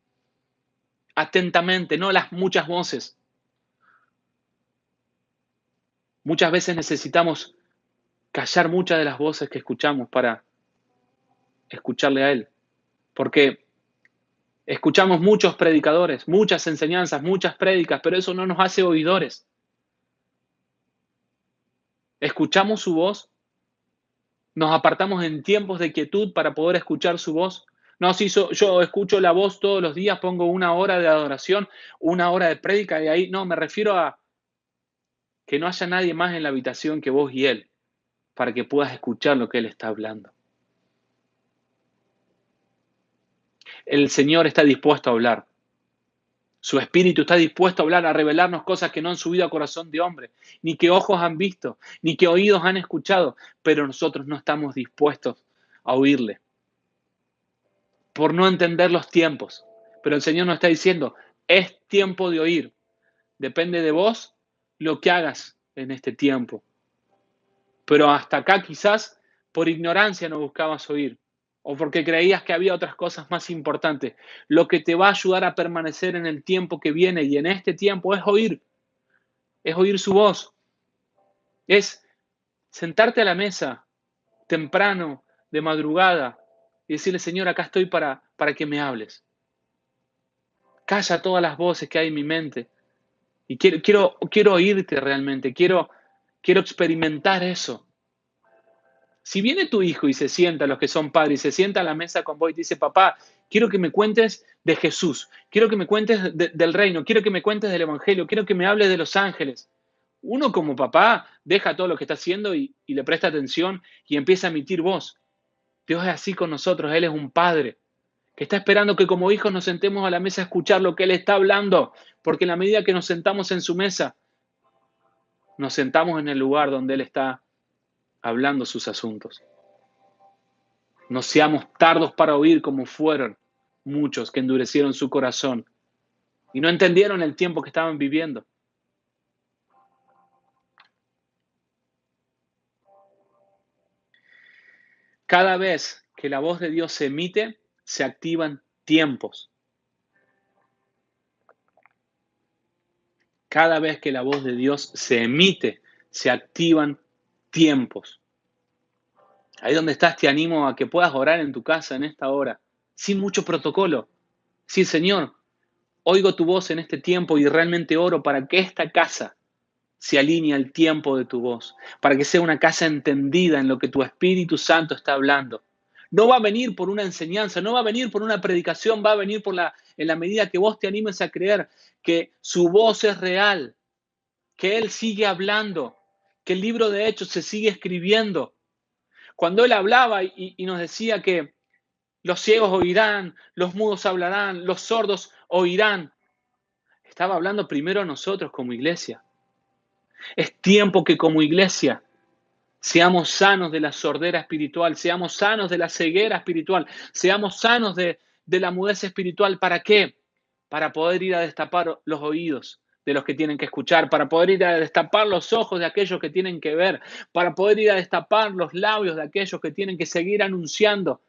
atentamente, no las muchas voces. Muchas veces necesitamos callar muchas de las voces que escuchamos para escucharle a Él. Porque escuchamos muchos predicadores, muchas enseñanzas, muchas prédicas, pero eso no nos hace oidores. Escuchamos su voz, nos apartamos en tiempos de quietud para poder escuchar su voz. No, si yo escucho la voz todos los días, pongo una hora de adoración, una hora de prédica y ahí, no, me refiero a que no haya nadie más en la habitación que vos y Él, para que puedas escuchar lo que Él está hablando. El Señor está dispuesto a hablar. Su Espíritu está dispuesto a hablar, a revelarnos cosas que no han subido a corazón de hombre, ni que ojos han visto, ni que oídos han escuchado, pero nosotros no estamos dispuestos a oírle, por no entender los tiempos. Pero el Señor nos está diciendo, es tiempo de oír. Depende de vos lo que hagas en este tiempo. Pero hasta acá quizás por ignorancia no buscabas oír. o porque creías que había otras cosas más importantes. Lo que te va a ayudar a permanecer en el tiempo que viene y en este tiempo es oír su voz, es sentarte a la mesa temprano, de madrugada, y decirle, Señor, acá estoy para que me hables. Calla todas las voces que hay en mi mente. Y quiero oírte realmente, quiero experimentar eso. Si viene tu hijo y se sienta, los que son padres, y se sienta a la mesa con vos y te dice, papá, quiero que me cuentes de Jesús, quiero que me cuentes del reino, quiero que me cuentes del evangelio, quiero que me hables de los ángeles. Uno como papá deja todo lo que está haciendo y le presta atención y empieza a emitir voz. Dios es así con nosotros, Él es un padre que está esperando que como hijos nos sentemos a la mesa a escuchar lo que Él está hablando, porque en la medida que nos sentamos en su mesa, nos sentamos en el lugar donde Él está hablando sus asuntos. No seamos tardos para oír como fueron muchos que endurecieron su corazón y no entendieron el tiempo que estaban viviendo. Cada vez que la voz de Dios se emite, se activan tiempos. Cada vez que la voz de Dios se emite, se activan tiempos. Ahí donde estás, te animo a que puedas orar en tu casa en esta hora, sin mucho protocolo. Sí, Señor, oigo tu voz en este tiempo y realmente oro para que esta casa se alinee al tiempo de tu voz, para que sea una casa entendida en lo que tu Espíritu Santo está hablando. No va a venir por una enseñanza, no va a venir por una predicación, va a venir en la medida que vos te animes a creer que su voz es real, que Él sigue hablando, que el libro de Hechos se sigue escribiendo. Cuando Él hablaba y nos decía que los ciegos oirán, los mudos hablarán, los sordos oirán, estaba hablando primero a nosotros como iglesia. Es tiempo que como iglesia seamos sanos de la sordera espiritual, seamos sanos de la ceguera espiritual, seamos sanos de la mudez espiritual. ¿Para qué? Para poder ir a destapar los oídos de los que tienen que escuchar, para poder ir a destapar los ojos de aquellos que tienen que ver, para poder ir a destapar los labios de aquellos que tienen que seguir anunciando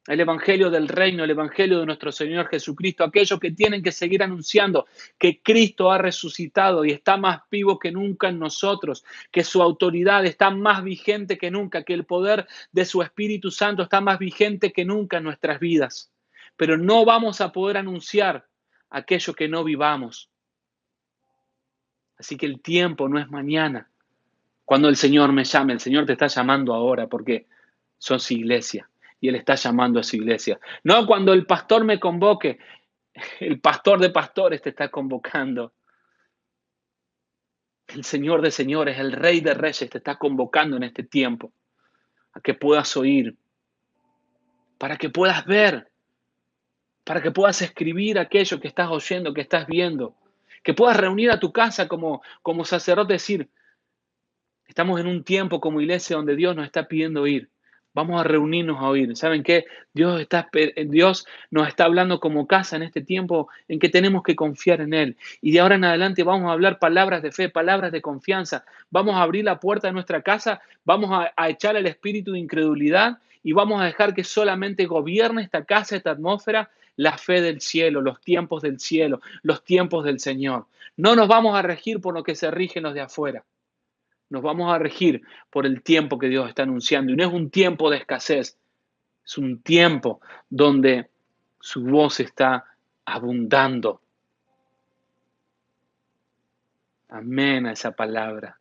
el evangelio del reino, el evangelio de nuestro Señor Jesucristo, aquellos que tienen que seguir anunciando que Cristo ha resucitado y está más vivo que nunca en nosotros, que su autoridad está más vigente que nunca, que el poder de su Espíritu Santo está más vigente que nunca en nuestras vidas. Pero no vamos a poder anunciar aquello que no vivamos. Así que el tiempo no es mañana. Cuando el Señor me llame, el Señor te está llamando ahora porque sos iglesia y Él está llamando a su iglesia. No cuando el pastor me convoque, el pastor de pastores te está convocando. El Señor de señores, el Rey de reyes te está convocando en este tiempo a que puedas oír, para que puedas ver, para que puedas escribir aquello que estás oyendo, que estás viendo, que puedas reunir a tu casa como sacerdote, decir, estamos en un tiempo como iglesia donde Dios nos está pidiendo oír. Vamos a reunirnos a oír. ¿Saben qué? Dios nos está hablando como casa en este tiempo en que tenemos que confiar en Él. Y de ahora en adelante vamos a hablar palabras de fe, palabras de confianza. Vamos a abrir la puerta de nuestra casa, vamos a echar el espíritu de incredulidad y vamos a dejar que solamente gobierne esta casa, esta atmósfera, la fe del cielo, los tiempos del cielo, los tiempos del Señor. No nos vamos a regir por lo que se rigen los de afuera. Nos vamos a regir por el tiempo que Dios está anunciando. Y no es un tiempo de escasez, es un tiempo donde su voz está abundando. Amén a esa palabra.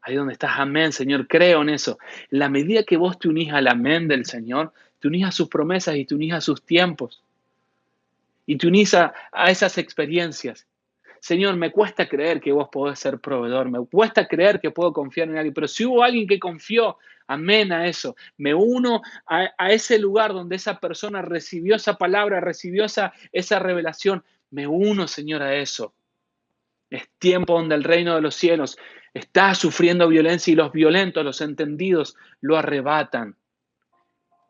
Ahí donde estás, amén, Señor, creo en eso. En la medida que vos te unís al amén del Señor, te unís a sus promesas y te unís a sus tiempos. Y te unís a esas experiencias. Señor, me cuesta creer que vos podés ser proveedor, me cuesta creer que puedo confiar en alguien, pero si hubo alguien que confió, amén a eso. Me uno a ese lugar donde esa persona recibió esa palabra, recibió esa revelación. Me uno, Señor, a eso. Es tiempo donde el reino de los cielos está sufriendo violencia y los violentos, los entendidos, lo arrebatan.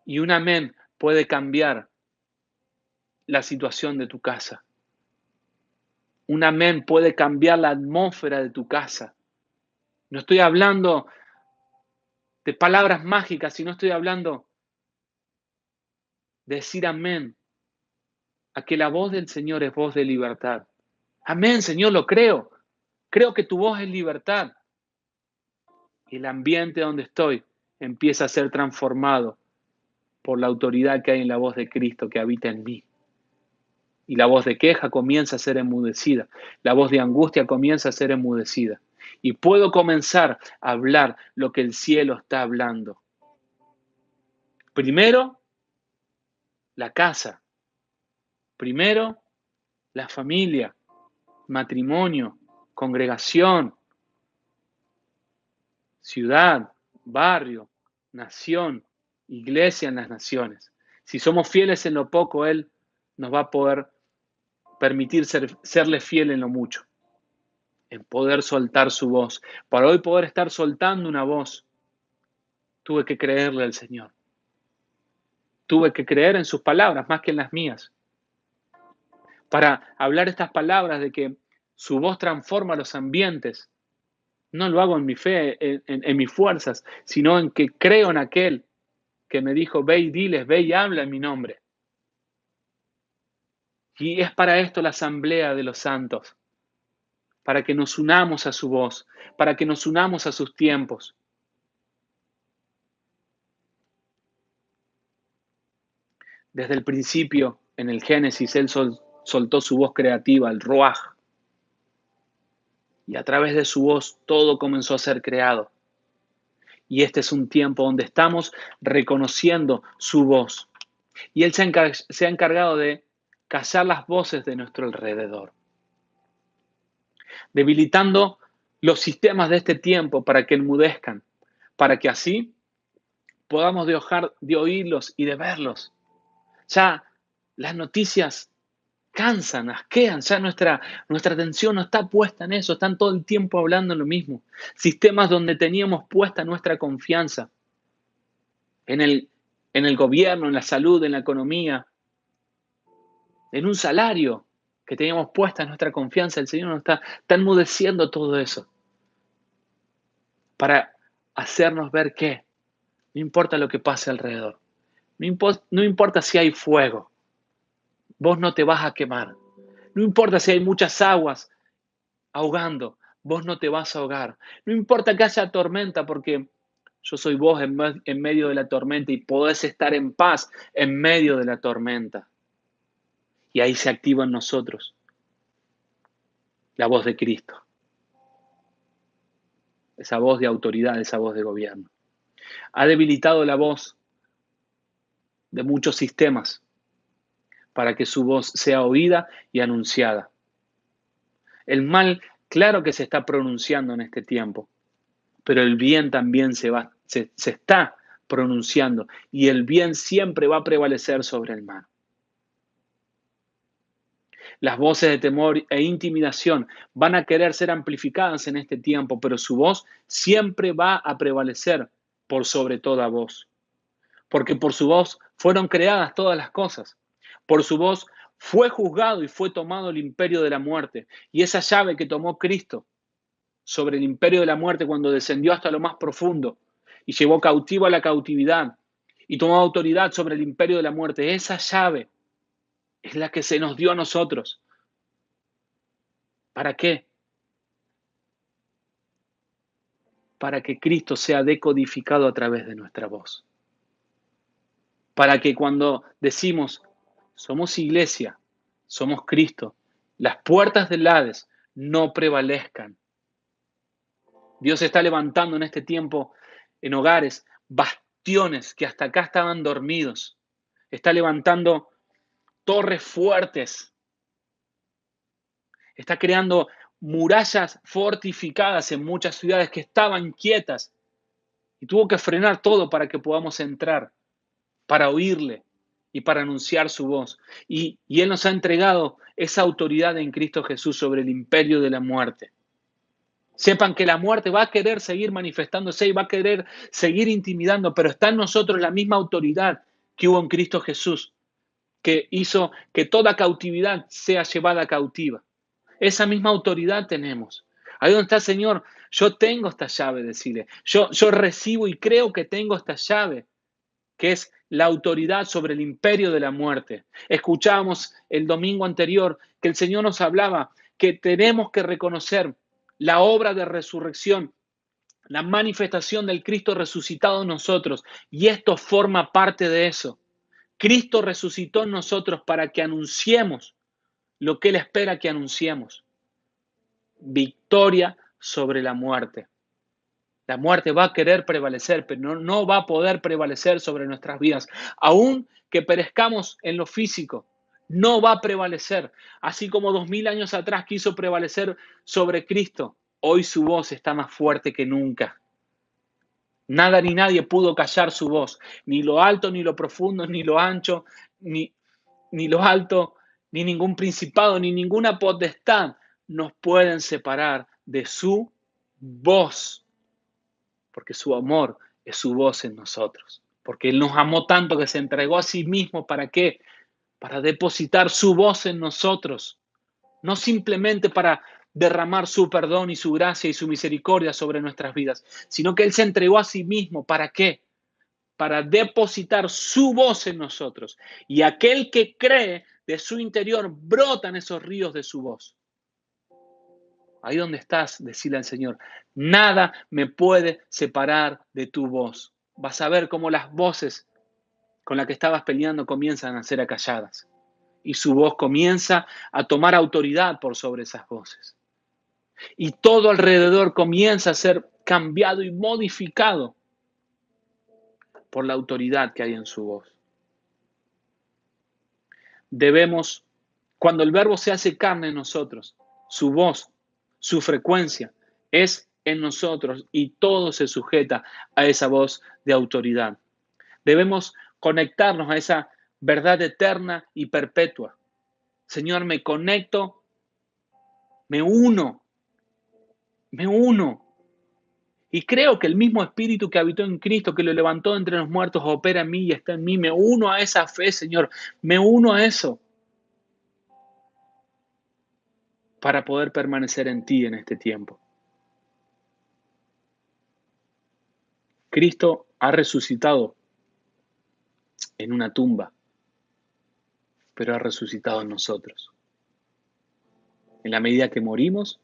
Y un amén puede cambiar la situación de tu casa. Un amén puede cambiar la atmósfera de tu casa. No estoy hablando de palabras mágicas, sino estoy hablando decir amén a que la voz del Señor es voz de libertad. Amén, Señor, lo creo. Creo que tu voz es libertad. Y el ambiente donde estoy empieza a ser transformado por la autoridad que hay en la voz de Cristo que habita en mí. Y la voz de queja comienza a ser enmudecida. La voz de angustia comienza a ser enmudecida. Y puedo comenzar a hablar lo que el cielo está hablando. Primero, la casa. Primero, la familia, matrimonio, congregación, ciudad, barrio, nación, iglesia en las naciones. Si somos fieles en lo poco, Él nos va a poder permitir serle fiel en lo mucho, en poder soltar su voz. Para hoy poder estar soltando una voz, tuve que creerle al Señor. Tuve que creer en sus palabras más que en las mías. Para hablar estas palabras de que su voz transforma los ambientes, no lo hago en mi fe, en mis fuerzas, sino en que creo en aquel que me dijo, ve y diles, ve y habla en mi nombre. Y es para esto la asamblea de los santos, para que nos unamos a su voz, para que nos unamos a sus tiempos. Desde el principio, en el Génesis, Él soltó su voz creativa, el Ruaj, y a través de su voz todo comenzó a ser creado. Y este es un tiempo donde estamos reconociendo su voz. Y Él se ha encargado de callar las voces de nuestro alrededor, debilitando los sistemas de este tiempo para que enmudezcan, para que así podamos dejar de oírlos y de verlos. Ya las noticias cansan, asquean, ya nuestra atención no está puesta en eso, están todo el tiempo hablando en lo mismo. Sistemas donde teníamos puesta nuestra confianza en el gobierno, en la salud, en la economía, en un salario que teníamos puesta nuestra confianza, el Señor nos está enmudeciendo todo eso para hacernos ver que no importa lo que pase alrededor, no importa si hay fuego, vos no te vas a quemar. No importa si hay muchas aguas ahogando, vos no te vas a ahogar. No importa que haya tormenta, porque yo soy vos en medio de la tormenta y podés estar en paz en medio de la tormenta. Y ahí se activa en nosotros la voz de Cristo. Esa voz de autoridad, esa voz de gobierno. Ha debilitado la voz de muchos sistemas para que su voz sea oída y anunciada. El mal, claro que se está pronunciando en este tiempo, pero el bien también se está pronunciando y el bien siempre va a prevalecer sobre el mal. Las voces de temor e intimidación van a querer ser amplificadas en este tiempo, pero su voz siempre va a prevalecer por sobre toda voz. Porque por su voz fueron creadas todas las cosas. Por su voz fue juzgado y fue tomado el imperio de la muerte. Y esa llave que tomó Cristo sobre el imperio de la muerte cuando descendió hasta lo más profundo y llevó cautivo a la cautividad y tomó autoridad sobre el imperio de la muerte, esa llave es la que se nos dio a nosotros. ¿Para qué? Para que Cristo sea decodificado a través de nuestra voz. Para que cuando decimos, somos iglesia, somos Cristo, las puertas del Hades no prevalezcan. Dios está levantando en este tiempo en hogares bastiones que hasta acá estaban dormidos. Está levantando torres fuertes. Está creando murallas fortificadas en muchas ciudades que estaban quietas. Y tuvo que frenar todo para que podamos entrar, para oírle y para anunciar su voz. Y Él nos ha entregado esa autoridad en Cristo Jesús sobre el imperio de la muerte. Sepan que la muerte va a querer seguir manifestándose y va a querer seguir intimidando, pero está en nosotros la misma autoridad que hubo en Cristo Jesús, que hizo que toda cautividad sea llevada cautiva. Esa misma autoridad tenemos. Ahí donde está, Señor, yo tengo esta llave, decirle. Yo recibo y creo que tengo esta llave que es la autoridad sobre el imperio de la muerte. Escuchábamos el domingo anterior que el Señor nos hablaba que tenemos que reconocer la obra de resurrección, la manifestación del Cristo resucitado en nosotros, y esto forma parte de eso. Cristo resucitó en nosotros para que anunciemos lo que Él espera que anunciemos. Victoria sobre la muerte. La muerte va a querer prevalecer, pero no va a poder prevalecer sobre nuestras vidas. Aún que perezcamos en lo físico, no va a prevalecer. Así como 2000 años atrás quiso prevalecer sobre Cristo, hoy su voz está más fuerte que nunca. Nada ni nadie pudo callar su voz, ni lo alto, ni lo profundo, ni lo ancho, ni lo alto, ni ningún principado, ni ninguna potestad nos pueden separar de su voz, porque su amor es su voz en nosotros, porque Él nos amó tanto que se entregó a sí mismo. ¿Para qué? Para depositar su voz en nosotros, no simplemente para derramar su perdón y su gracia y su misericordia sobre nuestras vidas, sino que Él se entregó a sí mismo. ¿Para qué? Para depositar su voz en nosotros. Y aquel que cree, de su interior brotan esos ríos de su voz. Ahí donde estás, decirle al Señor, nada me puede separar de tu voz. Vas a ver cómo las voces con las que estabas peleando comienzan a ser acalladas. Y su voz comienza a tomar autoridad por sobre esas voces. Y todo alrededor comienza a ser cambiado y modificado por la autoridad que hay en su voz. Debemos, cuando el verbo se hace carne en nosotros, su voz, su frecuencia es en nosotros y todo se sujeta a esa voz de autoridad. Debemos conectarnos a esa verdad eterna y perpetua. Señor, me conecto, me uno. Y creo que el mismo Espíritu que habitó en Cristo, que lo levantó entre los muertos, opera en mí y está en mí. Me uno a esa fe, Señor. Me uno a eso para poder permanecer en ti en este tiempo. Cristo ha resucitado en una tumba, pero ha resucitado en nosotros. En la medida que morimos,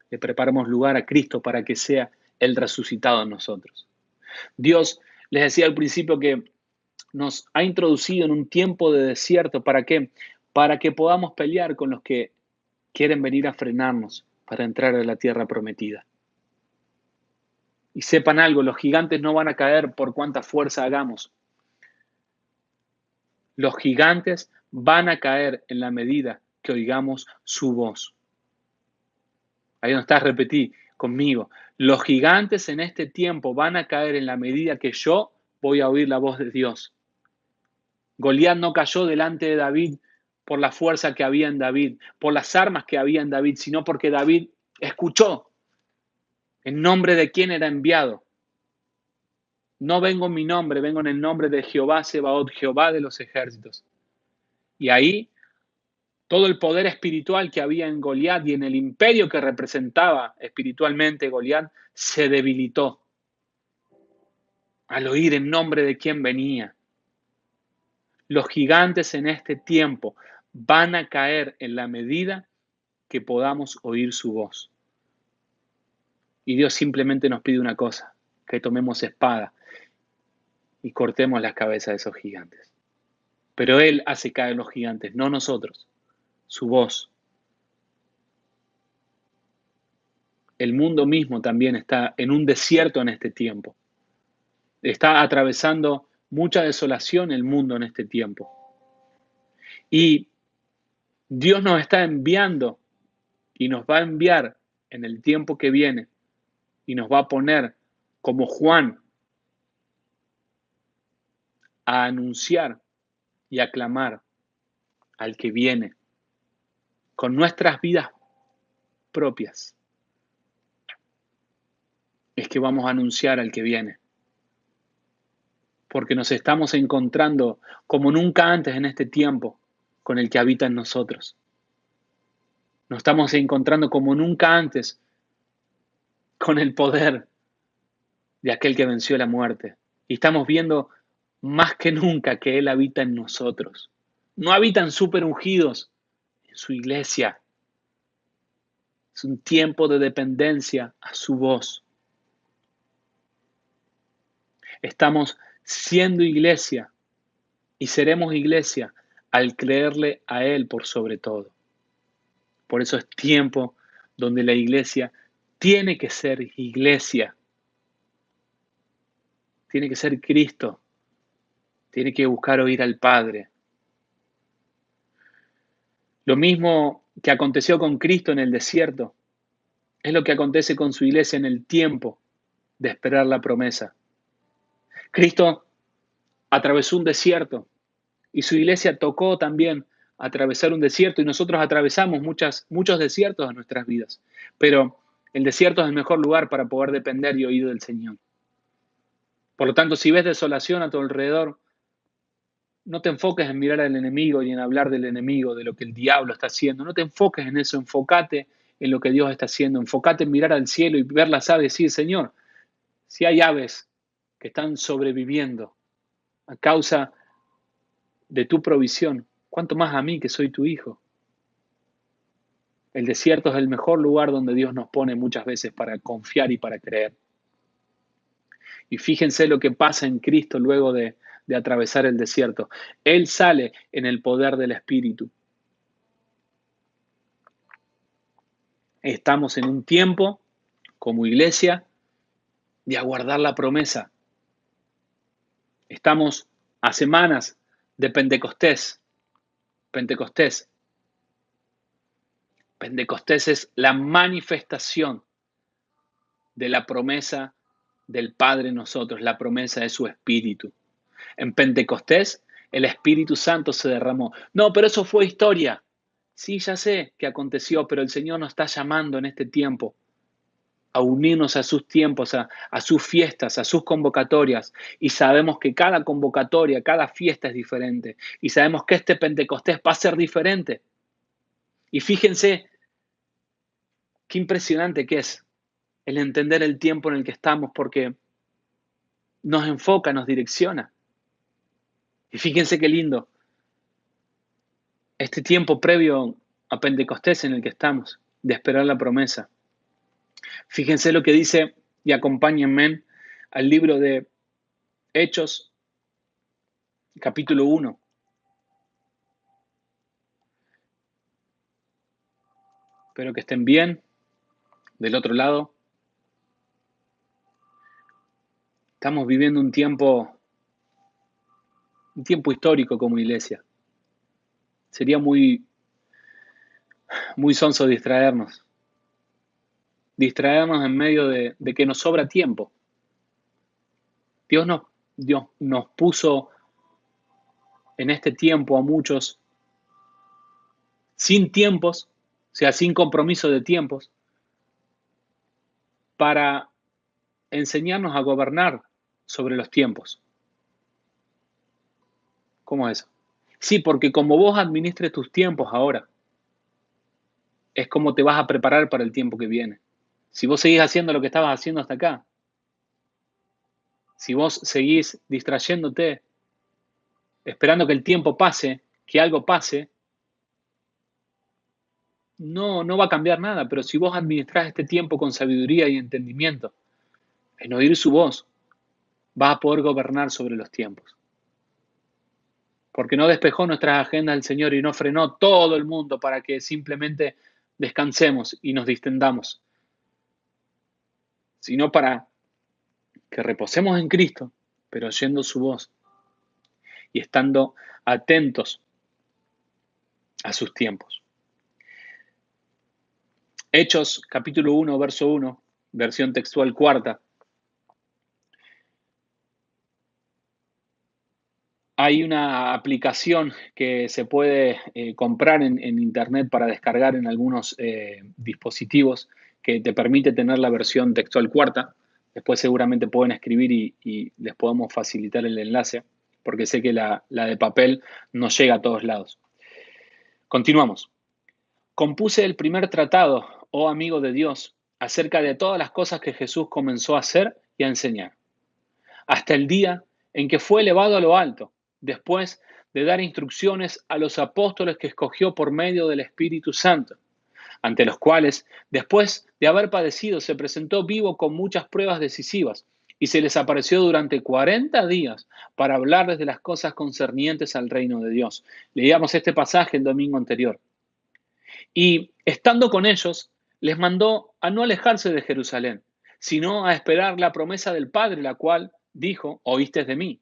le preparamos lugar a Cristo para que sea el resucitado en nosotros. Dios, les decía al principio que nos ha introducido en un tiempo de desierto. ¿Para qué? Para que podamos pelear con los que quieren venir a frenarnos para entrar a la tierra prometida. Y sepan algo, los gigantes no van a caer por cuánta fuerza hagamos. Los gigantes van a caer en la medida que oigamos su voz. Ahí donde estás, repetí conmigo. Los gigantes en este tiempo van a caer en la medida que yo voy a oír la voz de Dios. Goliat no cayó delante de David por la fuerza que había en David, por las armas que había en David, sino porque David escuchó en nombre de quién era enviado. No vengo en mi nombre, vengo en el nombre de Jehová Sebaot, Jehová de los ejércitos. Y ahí todo el poder espiritual que había en Goliat y en el imperio que representaba espiritualmente Goliat se debilitó al oír en nombre de quién venía. Los gigantes en este tiempo van a caer en la medida que podamos oír su voz. Y Dios simplemente nos pide una cosa, que tomemos espada y cortemos las cabezas de esos gigantes. Pero Él hace caer los gigantes, no nosotros, su voz. El mundo mismo también está en un desierto en este tiempo. Está atravesando mucha desolación el mundo en este tiempo. Y Dios nos está enviando y nos va a enviar en el tiempo que viene y nos va a poner como Juan a anunciar y a clamar al que viene con nuestras vidas propias. Es que vamos a anunciar al que viene. Porque nos estamos encontrando como nunca antes en este tiempo con el que habita en nosotros. Nos estamos encontrando como nunca antes con el poder de aquel que venció la muerte. Y estamos viendo más que nunca que Él habita en nosotros. No habitan súper ungidos en su iglesia. Es un tiempo de dependencia a su voz. Estamos siendo iglesia y seremos iglesia al creerle a Él por sobre todo. Por eso es tiempo donde la iglesia tiene que ser iglesia. Tiene que ser Cristo. Tiene que buscar oír al Padre. Lo mismo que aconteció con Cristo en el desierto, es lo que acontece con su iglesia en el tiempo de esperar la promesa. Cristo atravesó un desierto y su iglesia tocó también atravesar un desierto y nosotros atravesamos muchos desiertos en nuestras vidas, pero el desierto es el mejor lugar para poder depender y oír del Señor. Por lo tanto, si ves desolación a tu alrededor, no te enfoques en mirar al enemigo y en hablar del enemigo, de lo que el diablo está haciendo. No te enfoques en eso, enfócate en lo que Dios está haciendo. Enfócate en mirar al cielo y ver las aves y decir, Señor, si hay aves que están sobreviviendo a causa de tu provisión, ¿cuánto más a mí que soy tu hijo? El desierto es el mejor lugar donde Dios nos pone muchas veces para confiar y para creer. Y fíjense lo que pasa en Cristo luego de atravesar el desierto. Él sale en el poder del Espíritu. Estamos en un tiempo, como iglesia, de aguardar la promesa. Estamos a semanas de Pentecostés. Pentecostés. Pentecostés es la manifestación de la promesa del Padre en nosotros, la promesa de su Espíritu. En Pentecostés, el Espíritu Santo se derramó. No, pero eso fue historia. Sí, ya sé que aconteció, pero el Señor nos está llamando en este tiempo a unirnos a sus tiempos, a sus fiestas, a sus convocatorias. Y sabemos que cada convocatoria, cada fiesta es diferente. Y sabemos que este Pentecostés va a ser diferente. Y fíjense qué impresionante que es el entender el tiempo en el que estamos, porque nos enfoca, nos direcciona. Y fíjense qué lindo este tiempo previo a Pentecostés en el que estamos, de esperar la promesa. Fíjense lo que dice, y acompáñenme al libro de Hechos, capítulo 1. Espero que estén bien. Del otro lado, estamos viviendo un tiempo histórico como iglesia. Sería muy sonso distraernos en medio de que nos sobra tiempo. Dios nos puso en este tiempo a muchos sin tiempos, o sea, sin compromiso de tiempos, para enseñarnos a gobernar sobre los tiempos. ¿Cómo es eso? Sí, porque como vos administres tus tiempos ahora, es como te vas a preparar para el tiempo que viene. Si vos seguís haciendo lo que estabas haciendo hasta acá, si vos seguís distrayéndote, esperando que el tiempo pase, que algo pase, no va a cambiar nada. Pero si vos administrás este tiempo con sabiduría y entendimiento, en oír su voz, vas a poder gobernar sobre los tiempos. Porque no despejó nuestras agendas el Señor y no frenó todo el mundo para que simplemente descansemos y nos distendamos, sino para que reposemos en Cristo, pero oyendo su voz y estando atentos a sus tiempos. Hechos, capítulo 1, verso 1, versión textual cuarta. Hay una aplicación que se puede comprar en internet para descargar en algunos dispositivos que te permite tener la versión textual cuarta. Después seguramente pueden escribir y les podemos facilitar el enlace, porque sé que la de papel no llega a todos lados. Continuamos. Compuse el primer tratado, oh amigo de Dios, acerca de todas las cosas que Jesús comenzó a hacer y a enseñar, hasta el día en que fue elevado a lo alto, después de dar instrucciones a los apóstoles que escogió por medio del Espíritu Santo, ante los cuales, después de haber padecido, se presentó vivo con muchas pruebas decisivas y se les apareció durante 40 días para hablarles de las cosas concernientes al reino de Dios. Leíamos este pasaje el domingo anterior. Y estando con ellos, les mandó a no alejarse de Jerusalén, sino a esperar la promesa del Padre, la cual dijo: oíste de mí.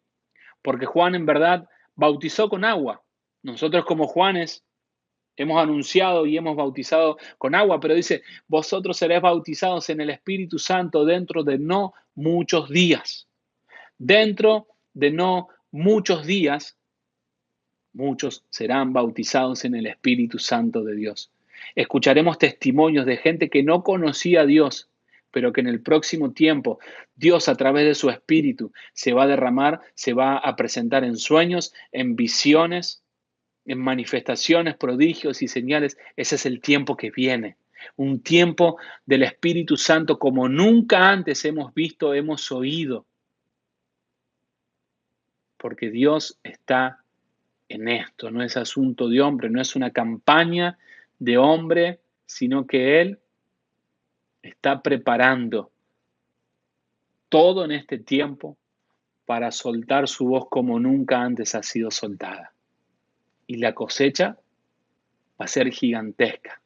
Porque Juan en verdad bautizó con agua. Nosotros como Juanes hemos anunciado y hemos bautizado con agua, pero dice: vosotros seréis bautizados en el Espíritu Santo dentro de no muchos días. Dentro de no muchos días, muchos serán bautizados en el Espíritu Santo de Dios. Escucharemos testimonios de gente que no conocía a Dios, pero que en el próximo tiempo Dios, a través de su Espíritu, se va a derramar, se va a presentar en sueños, en visiones, en manifestaciones, prodigios y señales. Ese es el tiempo que viene. Un tiempo del Espíritu Santo como nunca antes hemos visto, hemos oído. Porque Dios está en esto, no es asunto de hombre, no es una campaña de hombre, sino que Él está preparando todo en este tiempo para soltar su voz como nunca antes ha sido soltada. Y la cosecha va a ser gigantesca.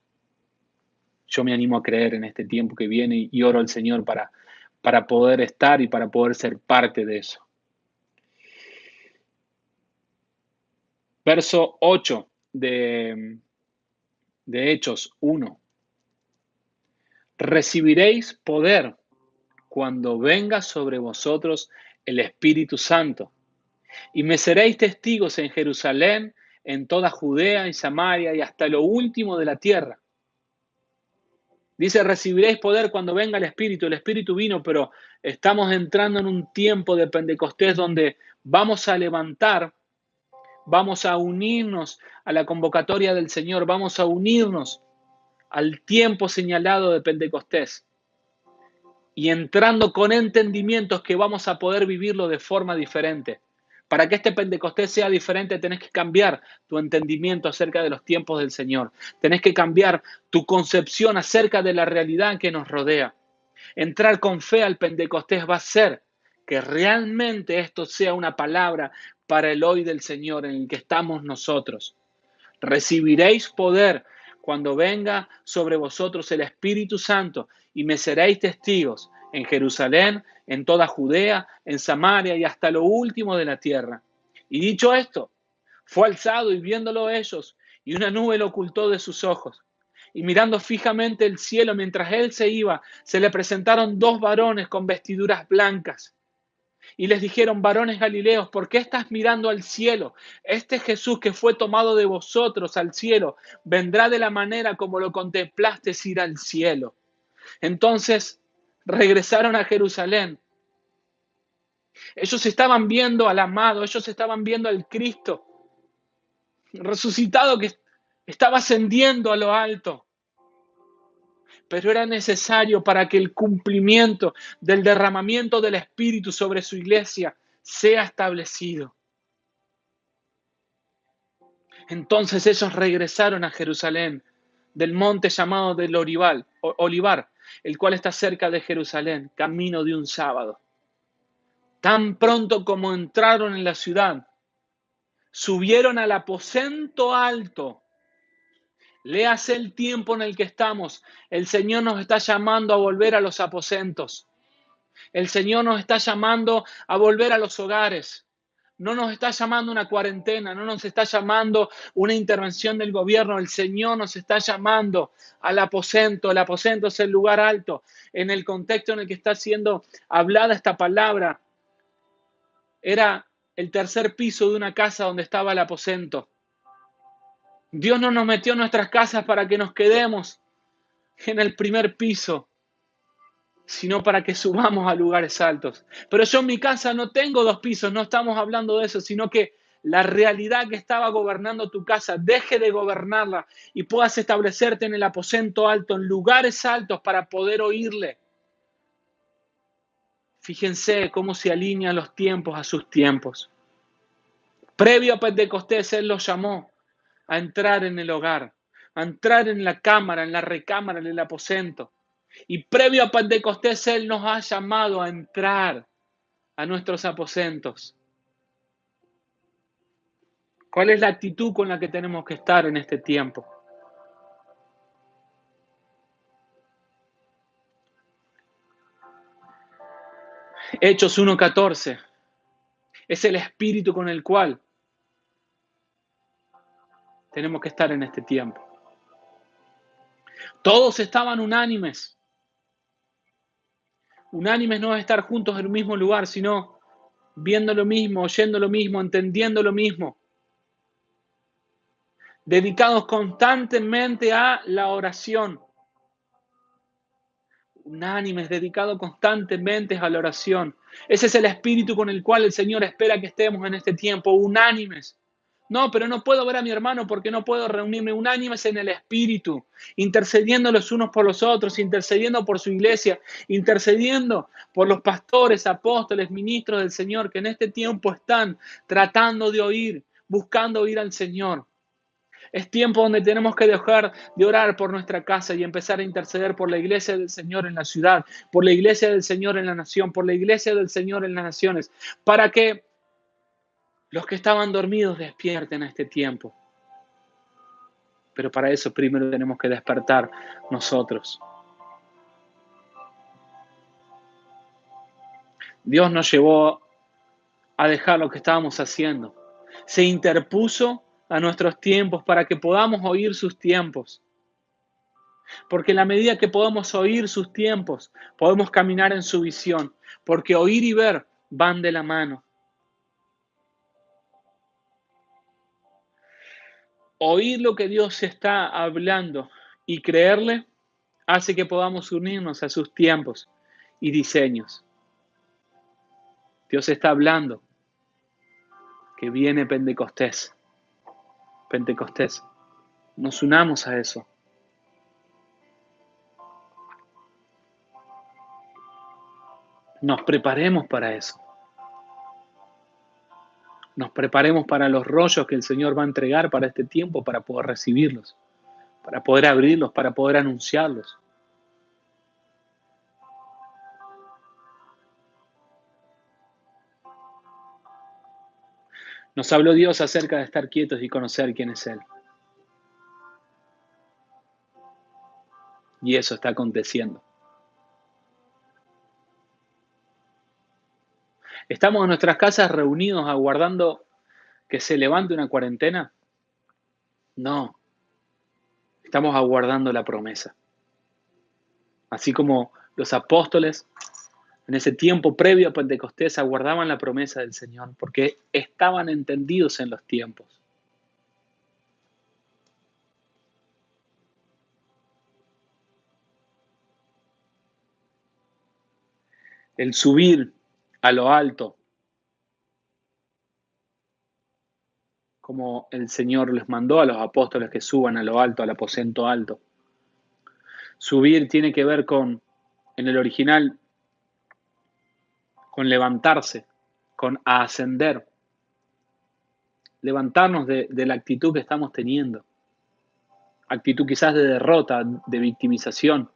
Yo me animo a creer en este tiempo que viene y oro al Señor para poder estar y para poder ser parte de eso. Verso 8 de Hechos 1. Recibiréis poder cuando venga sobre vosotros el Espíritu Santo, y me seréis testigos en Jerusalén, en toda Judea y Samaria y hasta lo último de la tierra. Dice: recibiréis poder cuando venga el Espíritu. El Espíritu vino, pero estamos entrando en un tiempo de Pentecostés donde vamos a levantar, vamos a unirnos a la convocatoria del Señor, vamos a unirnos al tiempo señalado de Pentecostés. Y entrando con entendimientos que vamos a poder vivirlo de forma diferente. Para que este Pentecostés sea diferente, tenés que cambiar tu entendimiento acerca de los tiempos del Señor. Tenés que cambiar tu concepción acerca de la realidad que nos rodea. Entrar con fe al Pentecostés va a hacer que realmente esto sea una palabra para el hoy del Señor en el que estamos nosotros. Recibiréis poder cuando venga sobre vosotros el Espíritu Santo y me seréis testigos en Jerusalén, en toda Judea, en Samaria y hasta lo último de la tierra. Y dicho esto, fue alzado y viéndolo ellos, y una nube lo ocultó de sus ojos. Y mirando fijamente el cielo mientras él se iba, se le presentaron dos varones con vestiduras blancas. Y les dijeron: varones galileos, ¿por qué estás mirando al cielo? Este Jesús que fue tomado de vosotros al cielo, vendrá de la manera como lo contemplasteis ir al cielo. Entonces regresaron a Jerusalén. Ellos estaban viendo al amado, ellos estaban viendo al Cristo resucitado que estaba ascendiendo a lo alto. Pero era necesario para que el cumplimiento del derramamiento del Espíritu sobre su iglesia sea establecido. Entonces ellos regresaron a Jerusalén, del monte llamado del Olivar, el cual está cerca de Jerusalén, camino de un sábado. Tan pronto como entraron en la ciudad, subieron al aposento alto. Léase el tiempo en el que estamos. El Señor nos está llamando a volver a los aposentos. El Señor nos está llamando a volver a los hogares. No nos está llamando una cuarentena, no nos está llamando una intervención del gobierno. El Señor nos está llamando al aposento. El aposento es el lugar alto. En el contexto en el que está siendo hablada esta palabra, era el tercer piso de una casa donde estaba el aposento. Dios no nos metió en nuestras casas para que nos quedemos en el primer piso, sino para que subamos a lugares altos. Pero yo en mi casa no tengo dos pisos, no estamos hablando de eso, sino que la realidad que estaba gobernando tu casa deje de gobernarla y puedas establecerte en el aposento alto, en lugares altos para poder oírle. Fíjense cómo se alinean los tiempos a sus tiempos. Previo a Pentecostés, Él los llamó a entrar en el hogar, a entrar en la cámara, en la recámara, en el aposento. Y previo a Pentecostés, Él nos ha llamado a entrar a nuestros aposentos. ¿Cuál es la actitud con la que tenemos que estar en este tiempo? Hechos 1:14 es el espíritu con el cual tenemos que estar en este tiempo. Todos estaban unánimes. Unánimes no es estar juntos en un mismo lugar, sino viendo lo mismo, oyendo lo mismo, entendiendo lo mismo. Dedicados constantemente a la oración. Unánimes, dedicados constantemente a la oración. Ese es el espíritu con el cual el Señor espera que estemos en este tiempo, unánimes. No, pero no puedo ver a mi hermano porque no puedo reunirme. Unánimes en el espíritu, intercediendo los unos por los otros, intercediendo por su iglesia, intercediendo por los pastores, apóstoles, ministros del Señor que en este tiempo están tratando de oír, buscando oír al Señor. Es tiempo donde tenemos que dejar de orar por nuestra casa y empezar a interceder por la iglesia del Señor en la ciudad, por la iglesia del Señor en la nación, por la iglesia del Señor en las naciones, para que los que estaban dormidos despierten a este tiempo. Pero para eso primero tenemos que despertar nosotros. Dios nos llevó a dejar lo que estábamos haciendo. Se interpuso a nuestros tiempos para que podamos oír sus tiempos. Porque en la medida que podamos oír sus tiempos, podemos caminar en su visión. Porque oír y ver van de la mano. Oír lo que Dios está hablando y creerle hace que podamos unirnos a sus tiempos y diseños. Dios está hablando que viene Pentecostés. Pentecostés. Nos unamos a eso. Nos preparemos para eso. Nos preparemos para los rollos que el Señor va a entregar para este tiempo, para poder recibirlos, para poder abrirlos, para poder anunciarlos. Nos habló Dios acerca de estar quietos y conocer quién es Él. Y eso está aconteciendo. ¿Estamos en nuestras casas reunidos aguardando que se levante una cuarentena? No, estamos aguardando la promesa. Así como los apóstoles en ese tiempo previo a Pentecostés aguardaban la promesa del Señor porque estaban entendidos en los tiempos. El subir a lo alto, como el Señor les mandó a los apóstoles que suban a lo alto, al aposento alto. Subir tiene que ver con, en el original, con levantarse, con ascender, levantarnos de la actitud que estamos teniendo, actitud quizás de derrota, de victimización.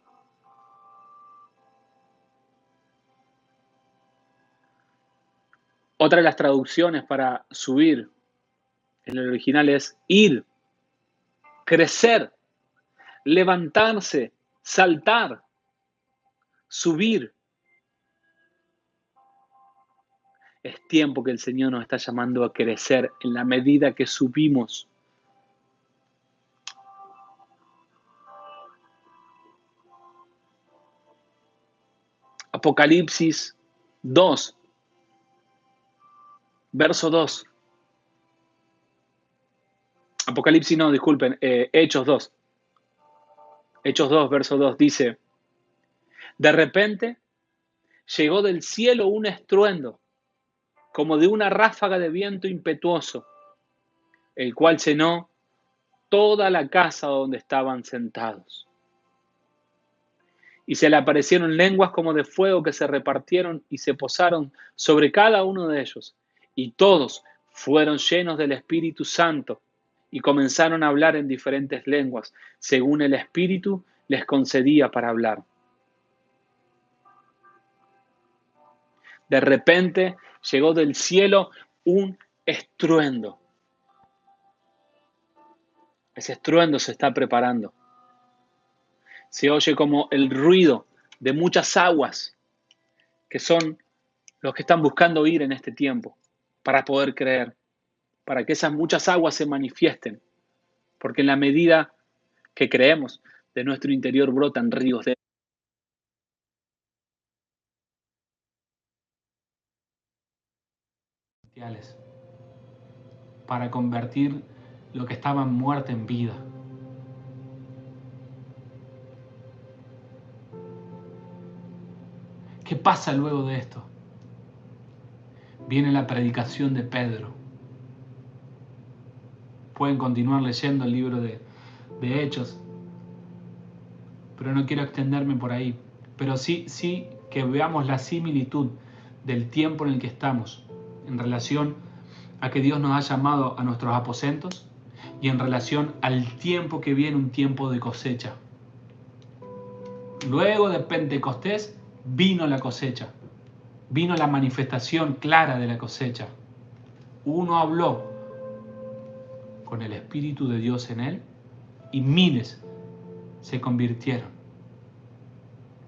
Otra de las traducciones para subir en el original es ir, crecer, levantarse, saltar, subir. Es tiempo que el Señor nos está llamando a crecer en la medida que subimos. Apocalipsis 2, verso 2. Apocalipsis no, disculpen, Hechos 2. Hechos 2, verso 2 dice, de repente llegó del cielo un estruendo, como de una ráfaga de viento impetuoso, el cual llenó toda la casa donde estaban sentados. Y se le aparecieron lenguas como de fuego que se repartieron y se posaron sobre cada uno de ellos. Y todos fueron llenos del Espíritu Santo y comenzaron a hablar en diferentes lenguas, según el Espíritu les concedía para hablar. De repente llegó del cielo un estruendo. Ese estruendo se está preparando. Se oye como el ruido de muchas aguas que son los que están buscando ir en este tiempo para poder creer, para que esas muchas aguas se manifiesten, porque en la medida que creemos, de nuestro interior brotan ríos de para convertir lo que estaba en muerte en vida. ¿Qué pasa luego de esto? Viene la predicación de Pedro. Pueden continuar leyendo el libro de Hechos, pero no quiero extenderme por ahí. Pero sí que veamos la similitud del tiempo en el que estamos en relación a que Dios nos ha llamado a nuestros aposentos y en relación al tiempo que viene, un tiempo de cosecha. Luego de Pentecostés vino la cosecha, vino la manifestación clara de la cosecha. Uno habló con el Espíritu de Dios en él y miles se convirtieron.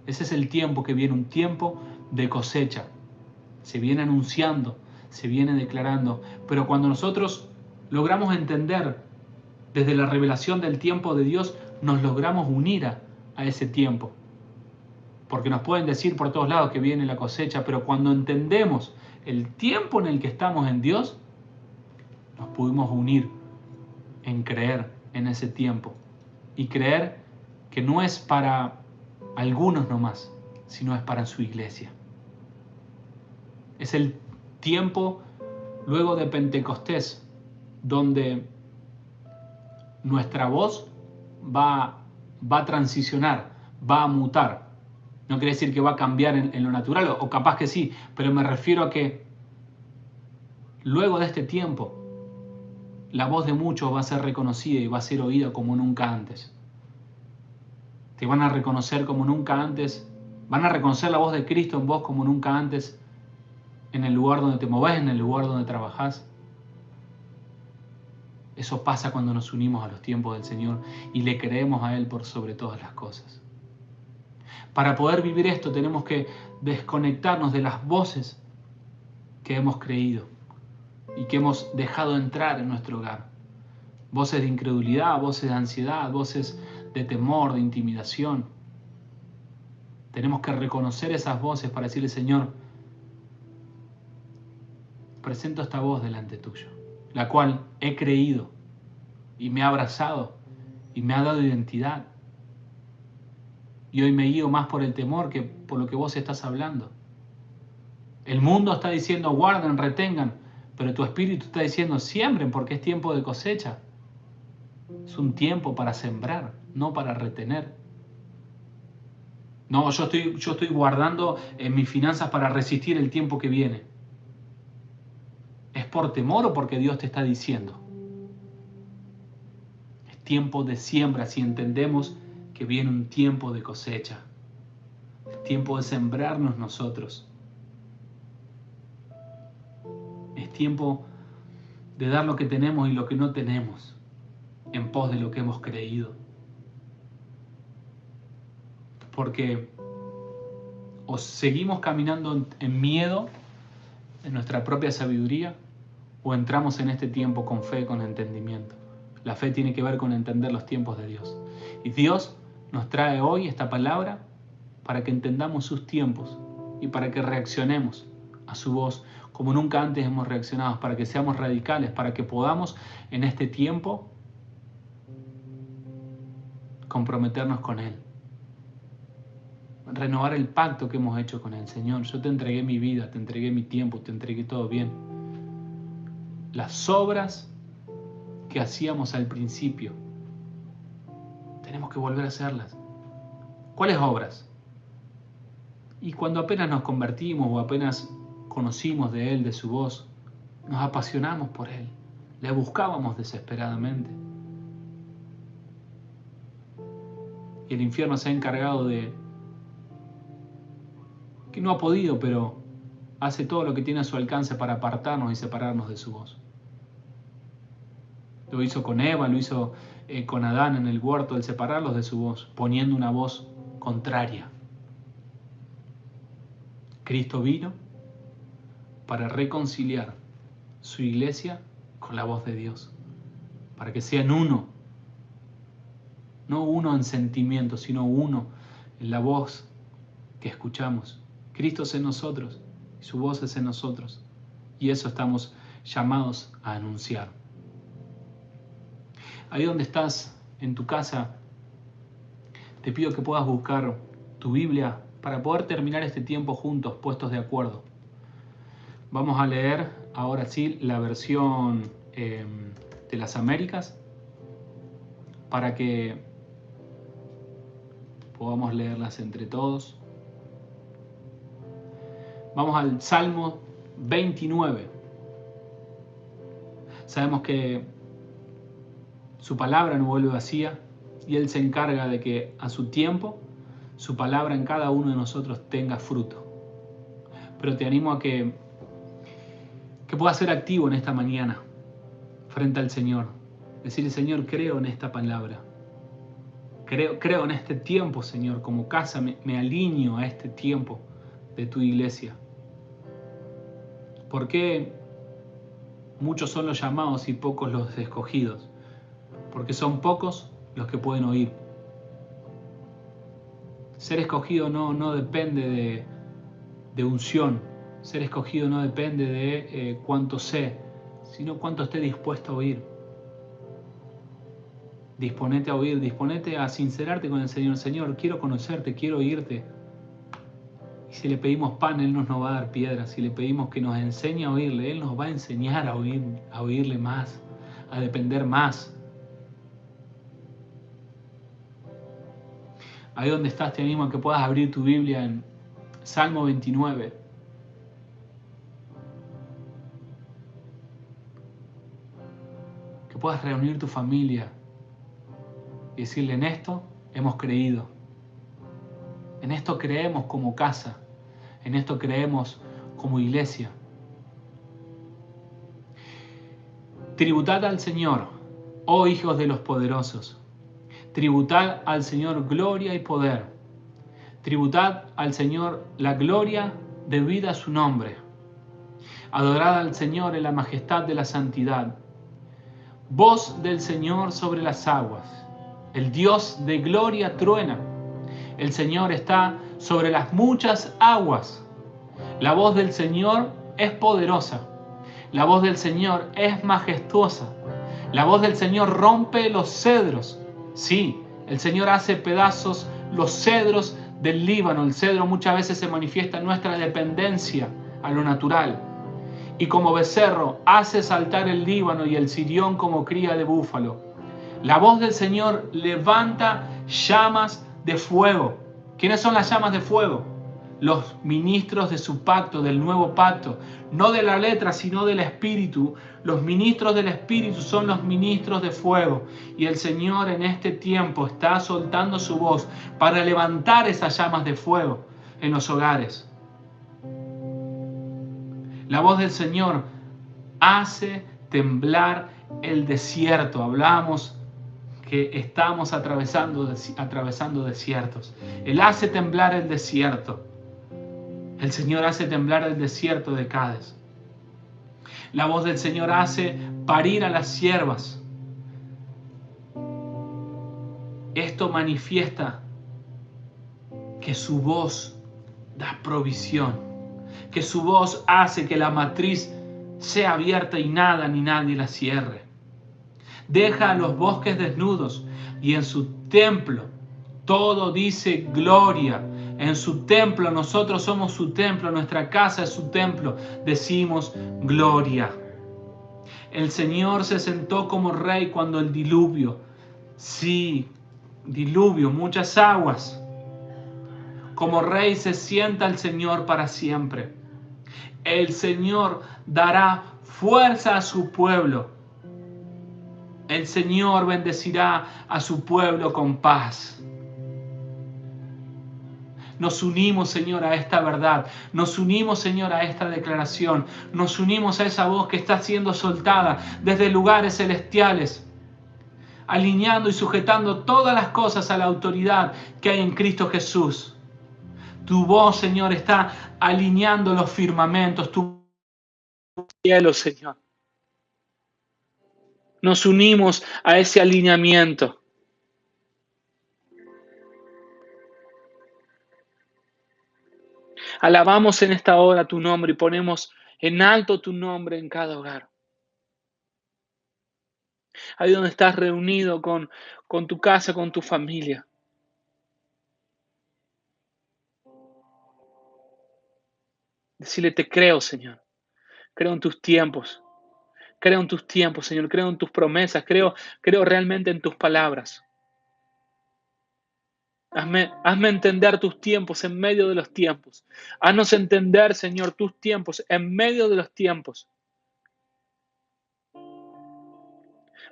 Ese es el tiempo que viene, un tiempo de cosecha. Se viene anunciando, se viene declarando, pero cuando nosotros logramos entender desde la revelación del tiempo de Dios, nos logramos unir a ese tiempo. Porque nos pueden decir por todos lados que viene la cosecha, pero cuando entendemos el tiempo en el que estamos en Dios, nos pudimos unir en creer en ese tiempo y creer que no es para algunos nomás, sino es para su iglesia. Es el tiempo luego de Pentecostés donde nuestra voz va a transicionar, va a mutar. No quiere decir que va a cambiar en lo natural, o capaz que sí, pero me refiero a que luego de este tiempo la voz de muchos va a ser reconocida y va a ser oída como nunca antes. Te van a reconocer como nunca antes, van a reconocer la voz de Cristo en vos como nunca antes, en el lugar donde te movés, en el lugar donde trabajás. Eso pasa cuando nos unimos a los tiempos del Señor y le creemos a Él por sobre todas las cosas. Para poder vivir esto tenemos que desconectarnos de las voces que hemos creído y que hemos dejado entrar en nuestro hogar. Voces de incredulidad, voces de ansiedad, voces de temor, de intimidación. Tenemos que reconocer esas voces para decirle: Señor, presento esta voz delante tuyo, la cual he creído y me ha abrazado y me ha dado identidad. Y hoy me guío más por el temor que por lo que vos estás hablando. El mundo está diciendo guarden, retengan, pero tu espíritu está diciendo siembren porque es tiempo de cosecha. Es un tiempo para sembrar, no para retener. No, yo estoy guardando mis finanzas para resistir el tiempo que viene. ¿Es por temor o porque Dios te está diciendo? Es tiempo de siembra si entendemos que viene un tiempo de cosecha. Es tiempo de sembrarnos nosotros. Es tiempo de dar lo que tenemos y lo que no tenemos en pos de lo que hemos creído. Porque o seguimos caminando en miedo, en nuestra propia sabiduría, o entramos en este tiempo con fe, con entendimiento. La fe tiene que ver con entender los tiempos de Dios. Y Dios nos trae hoy esta palabra para que entendamos sus tiempos y para que reaccionemos a su voz como nunca antes hemos reaccionado, para que seamos radicales, para que podamos en este tiempo comprometernos con Él. Renovar el pacto que hemos hecho con el Señor. Yo te entregué mi vida, te entregué mi tiempo, te entregué todo bien. Las obras que hacíamos al principio, tenemos que volver a hacerlas. ¿Cuáles obras? Y cuando apenas nos convertimos o apenas conocimos de Él, de su voz, nos apasionamos por Él, le buscábamos desesperadamente. Y el infierno se ha encargado de, que no ha podido, pero hace todo lo que tiene a su alcance para apartarnos y separarnos de su voz. Lo hizo con Eva, lo hizo con Adán en el huerto, el separarlos de su voz, poniendo una voz contraria. Cristo vino para reconciliar su iglesia con la voz de Dios, para que sean uno, no uno en sentimiento, sino uno en la voz que escuchamos. Cristo es en nosotros y su voz es en nosotros, y eso estamos llamados a anunciar. Ahí donde estás, en tu casa, te pido que puedas buscar tu Biblia para poder terminar este tiempo juntos, puestos de acuerdo. Vamos a leer ahora sí la versión de las Américas para que podamos leerlas entre todos. Vamos al Salmo 29. Sabemos que su palabra no vuelve vacía y Él se encarga de que a su tiempo su palabra en cada uno de nosotros tenga fruto. Pero te animo a que puedas ser activo en esta mañana frente al Señor. Decirle: Señor, creo en esta palabra. Creo en este tiempo, Señor. Como casa me alineo a este tiempo de tu iglesia. ¿Por qué muchos son los llamados y pocos los escogidos? Porque son pocos los que pueden oír. Ser escogido no depende de unción. Ser escogido no depende de cuánto sé, sino cuánto esté dispuesto a oír. Disponete a oír, disponete a sincerarte con el Señor. Señor, quiero conocerte, quiero oírte. Y si le pedimos pan, Él nos va a dar piedras. Si le pedimos que nos enseñe a oírle, Él nos va a enseñar a oírle más, a depender más. Ahí donde estás, te animo a que puedas abrir tu Biblia en Salmo 29. Que puedas reunir tu familia y decirle: en esto hemos creído. En esto creemos como casa. En esto creemos como iglesia. Tributad al Señor, oh hijos de los poderosos. Tributad al Señor gloria y poder. Tributad al Señor la gloria debida a su nombre. Adorad al Señor en la majestad de la santidad. Voz del Señor sobre las aguas. El Dios de gloria truena. El Señor está sobre las muchas aguas. La voz del Señor es poderosa. La voz del Señor es majestuosa. La voz del Señor rompe los cedros. Sí, el Señor hace pedazos los cedros del Líbano. El cedro muchas veces se manifiesta en nuestra dependencia a lo natural. Y como becerro hace saltar el Líbano y el Sirión como cría de búfalo. La voz del Señor levanta llamas de fuego. ¿Quiénes son las llamas de fuego? Los ministros de su pacto, del nuevo pacto. No de la letra, sino del Espíritu. Los ministros del Espíritu son los ministros de fuego. Y el Señor en este tiempo está soltando su voz para levantar esas llamas de fuego en los hogares. La voz del Señor hace temblar el desierto. Hablamos que estamos atravesando desiertos. Él hace temblar el desierto. El Señor hace temblar el desierto de Cádiz. La voz del Señor hace parir a las siervas. Esto manifiesta que su voz da provisión. Que su voz hace que la matriz sea abierta y nada ni nadie la cierre. Deja los bosques desnudos y en su templo todo dice gloria. En su templo, nosotros somos su templo, nuestra casa es su templo, decimos gloria. El Señor se sentó como rey cuando el diluvio, sí, diluvio, muchas aguas, Como rey se sienta el Señor para siempre. El Señor dará fuerza a su pueblo. El Señor bendecirá a su pueblo con paz. Nos unimos, Señor, a esta verdad. Nos unimos, Señor, a esta declaración. Nos unimos a esa voz que está siendo soltada desde lugares celestiales, alineando y sujetando todas las cosas a la autoridad que hay en Cristo Jesús. Tu voz, Señor, está alineando los firmamentos, tu cielo, Señor. Nos unimos a ese alineamiento. Alabamos en esta hora tu nombre y ponemos en alto tu nombre en cada hogar. Ahí donde estás reunido con tu casa, con tu familia. Decirle, te creo, Señor. Creo en tus tiempos. Creo en tus tiempos, Señor. Creo en tus promesas. Creo realmente en tus palabras. Hazme entender tus tiempos en medio de los tiempos. Haznos entender, Señor, tus tiempos en medio de los tiempos.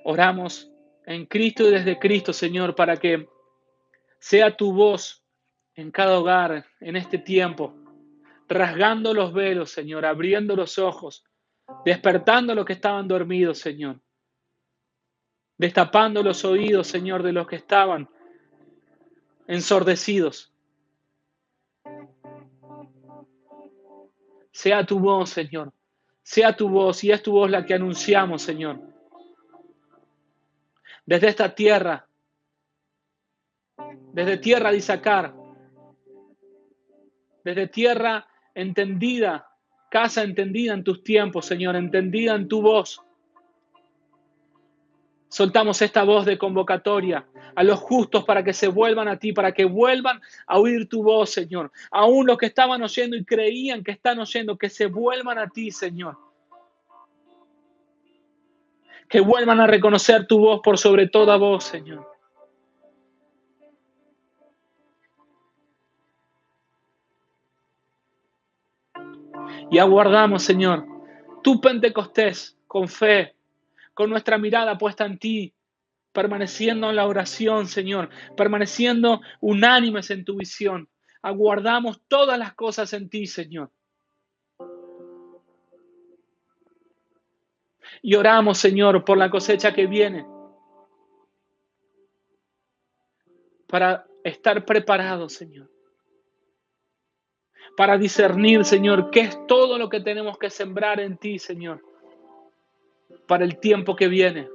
Oramos en Cristo y desde Cristo, Señor, para que sea tu voz en cada hogar en este tiempo, rasgando los velos, Señor, abriendo los ojos, despertando a los que estaban dormidos, Señor, destapando los oídos, Señor, de los que estaban ensordecidos. Sea tu voz, Señor, sea tu voz, y es tu voz la que anunciamos, Señor. Desde esta tierra, desde tierra de Isaacar, desde tierra entendida, casa entendida en tus tiempos, Señor, entendida en tu voz. Soltamos esta voz de convocatoria a los justos para que se vuelvan a ti, para que vuelvan a oír tu voz, Señor. Aún los que estaban oyendo y creían que están oyendo, que se vuelvan a ti, Señor. Que vuelvan a reconocer tu voz por sobre toda voz, Señor. Y aguardamos, Señor, tu Pentecostés con fe, con nuestra mirada puesta en ti, permaneciendo en la oración, Señor, permaneciendo unánimes en tu visión. Aguardamos todas las cosas en ti, Señor. Y oramos, Señor, por la cosecha que viene, para estar preparados, Señor. Para discernir, Señor, qué es todo lo que tenemos que sembrar en ti, Señor, para el tiempo que viene.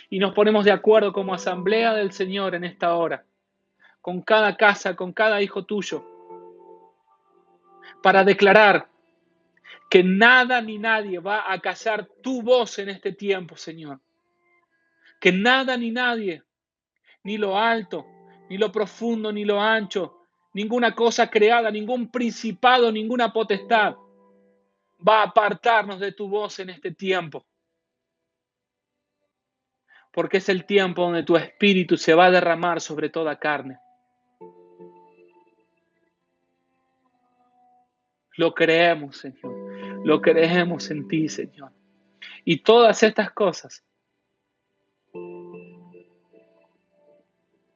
Y nos ponemos de acuerdo como asamblea del Señor en esta hora, con cada casa, con cada hijo tuyo, para declarar que nada ni nadie va a callar tu voz en este tiempo, Señor. Que nada ni nadie, ni lo alto, ni lo profundo, ni lo ancho, ninguna cosa creada, ningún principado, ninguna potestad va a apartarnos de tu voz en este tiempo. Porque es el tiempo donde tu espíritu se va a derramar sobre toda carne. Lo creemos, Señor. Lo creemos en ti, Señor. Y todas estas cosas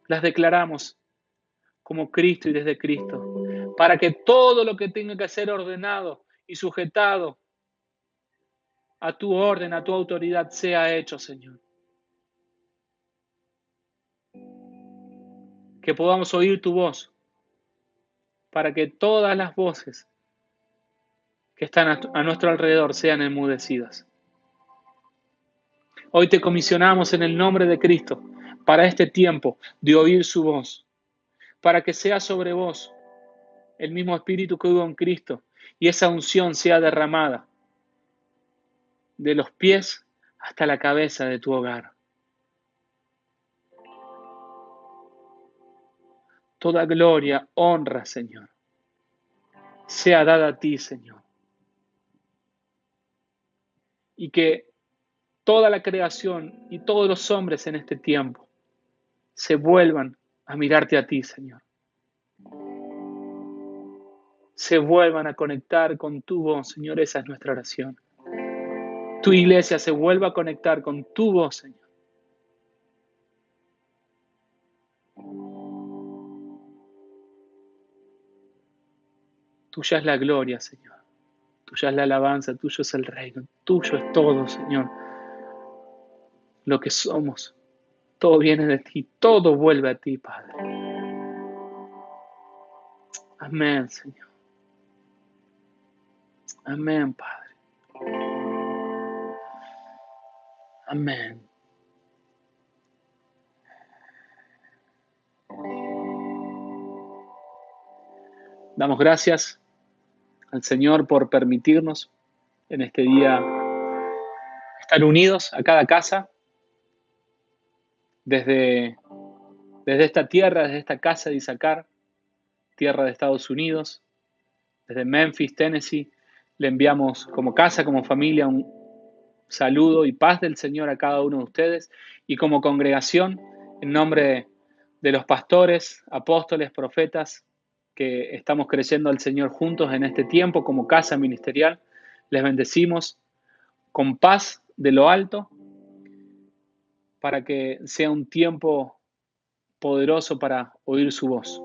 las declaramos como Cristo y desde Cristo, para que todo lo que tenga que ser ordenado y sujetado a tu orden, a tu autoridad, sea hecho, Señor. Que podamos oír tu voz, para que todas las voces que están a nuestro alrededor sean enmudecidas. Hoy te comisionamos en el nombre de Cristo para este tiempo de oír su voz, para que sea sobre vos el mismo espíritu que hubo en Cristo y esa unción sea derramada de los pies hasta la cabeza de tu hogar. Toda gloria, honra, Señor, sea dada a ti, Señor. Y que toda la creación y todos los hombres en este tiempo se vuelvan a mirarte a ti, Señor. Se vuelvan a conectar con tu voz, Señor. Esa es nuestra oración. Tu iglesia se vuelva a conectar con tu voz, Señor. Tuya es la gloria, Señor. Tuya es la alabanza, tuyo es el reino, tuyo es todo, Señor. Lo que somos, todo viene de ti, todo vuelve a ti, Padre. Amén, Señor. Amén, Padre. Amén. Damos gracias al Señor por permitirnos en este día estar unidos a cada casa, desde esta tierra, desde esta casa de Isaacar, tierra de Estados Unidos, desde Memphis, Tennessee. Le enviamos como casa, como familia, un saludo y paz del Señor a cada uno de ustedes. Y como congregación, en nombre de los pastores, apóstoles, profetas, que estamos creciendo al Señor juntos en este tiempo como casa ministerial, les bendecimos con paz de lo alto para que sea un tiempo poderoso para oír su voz.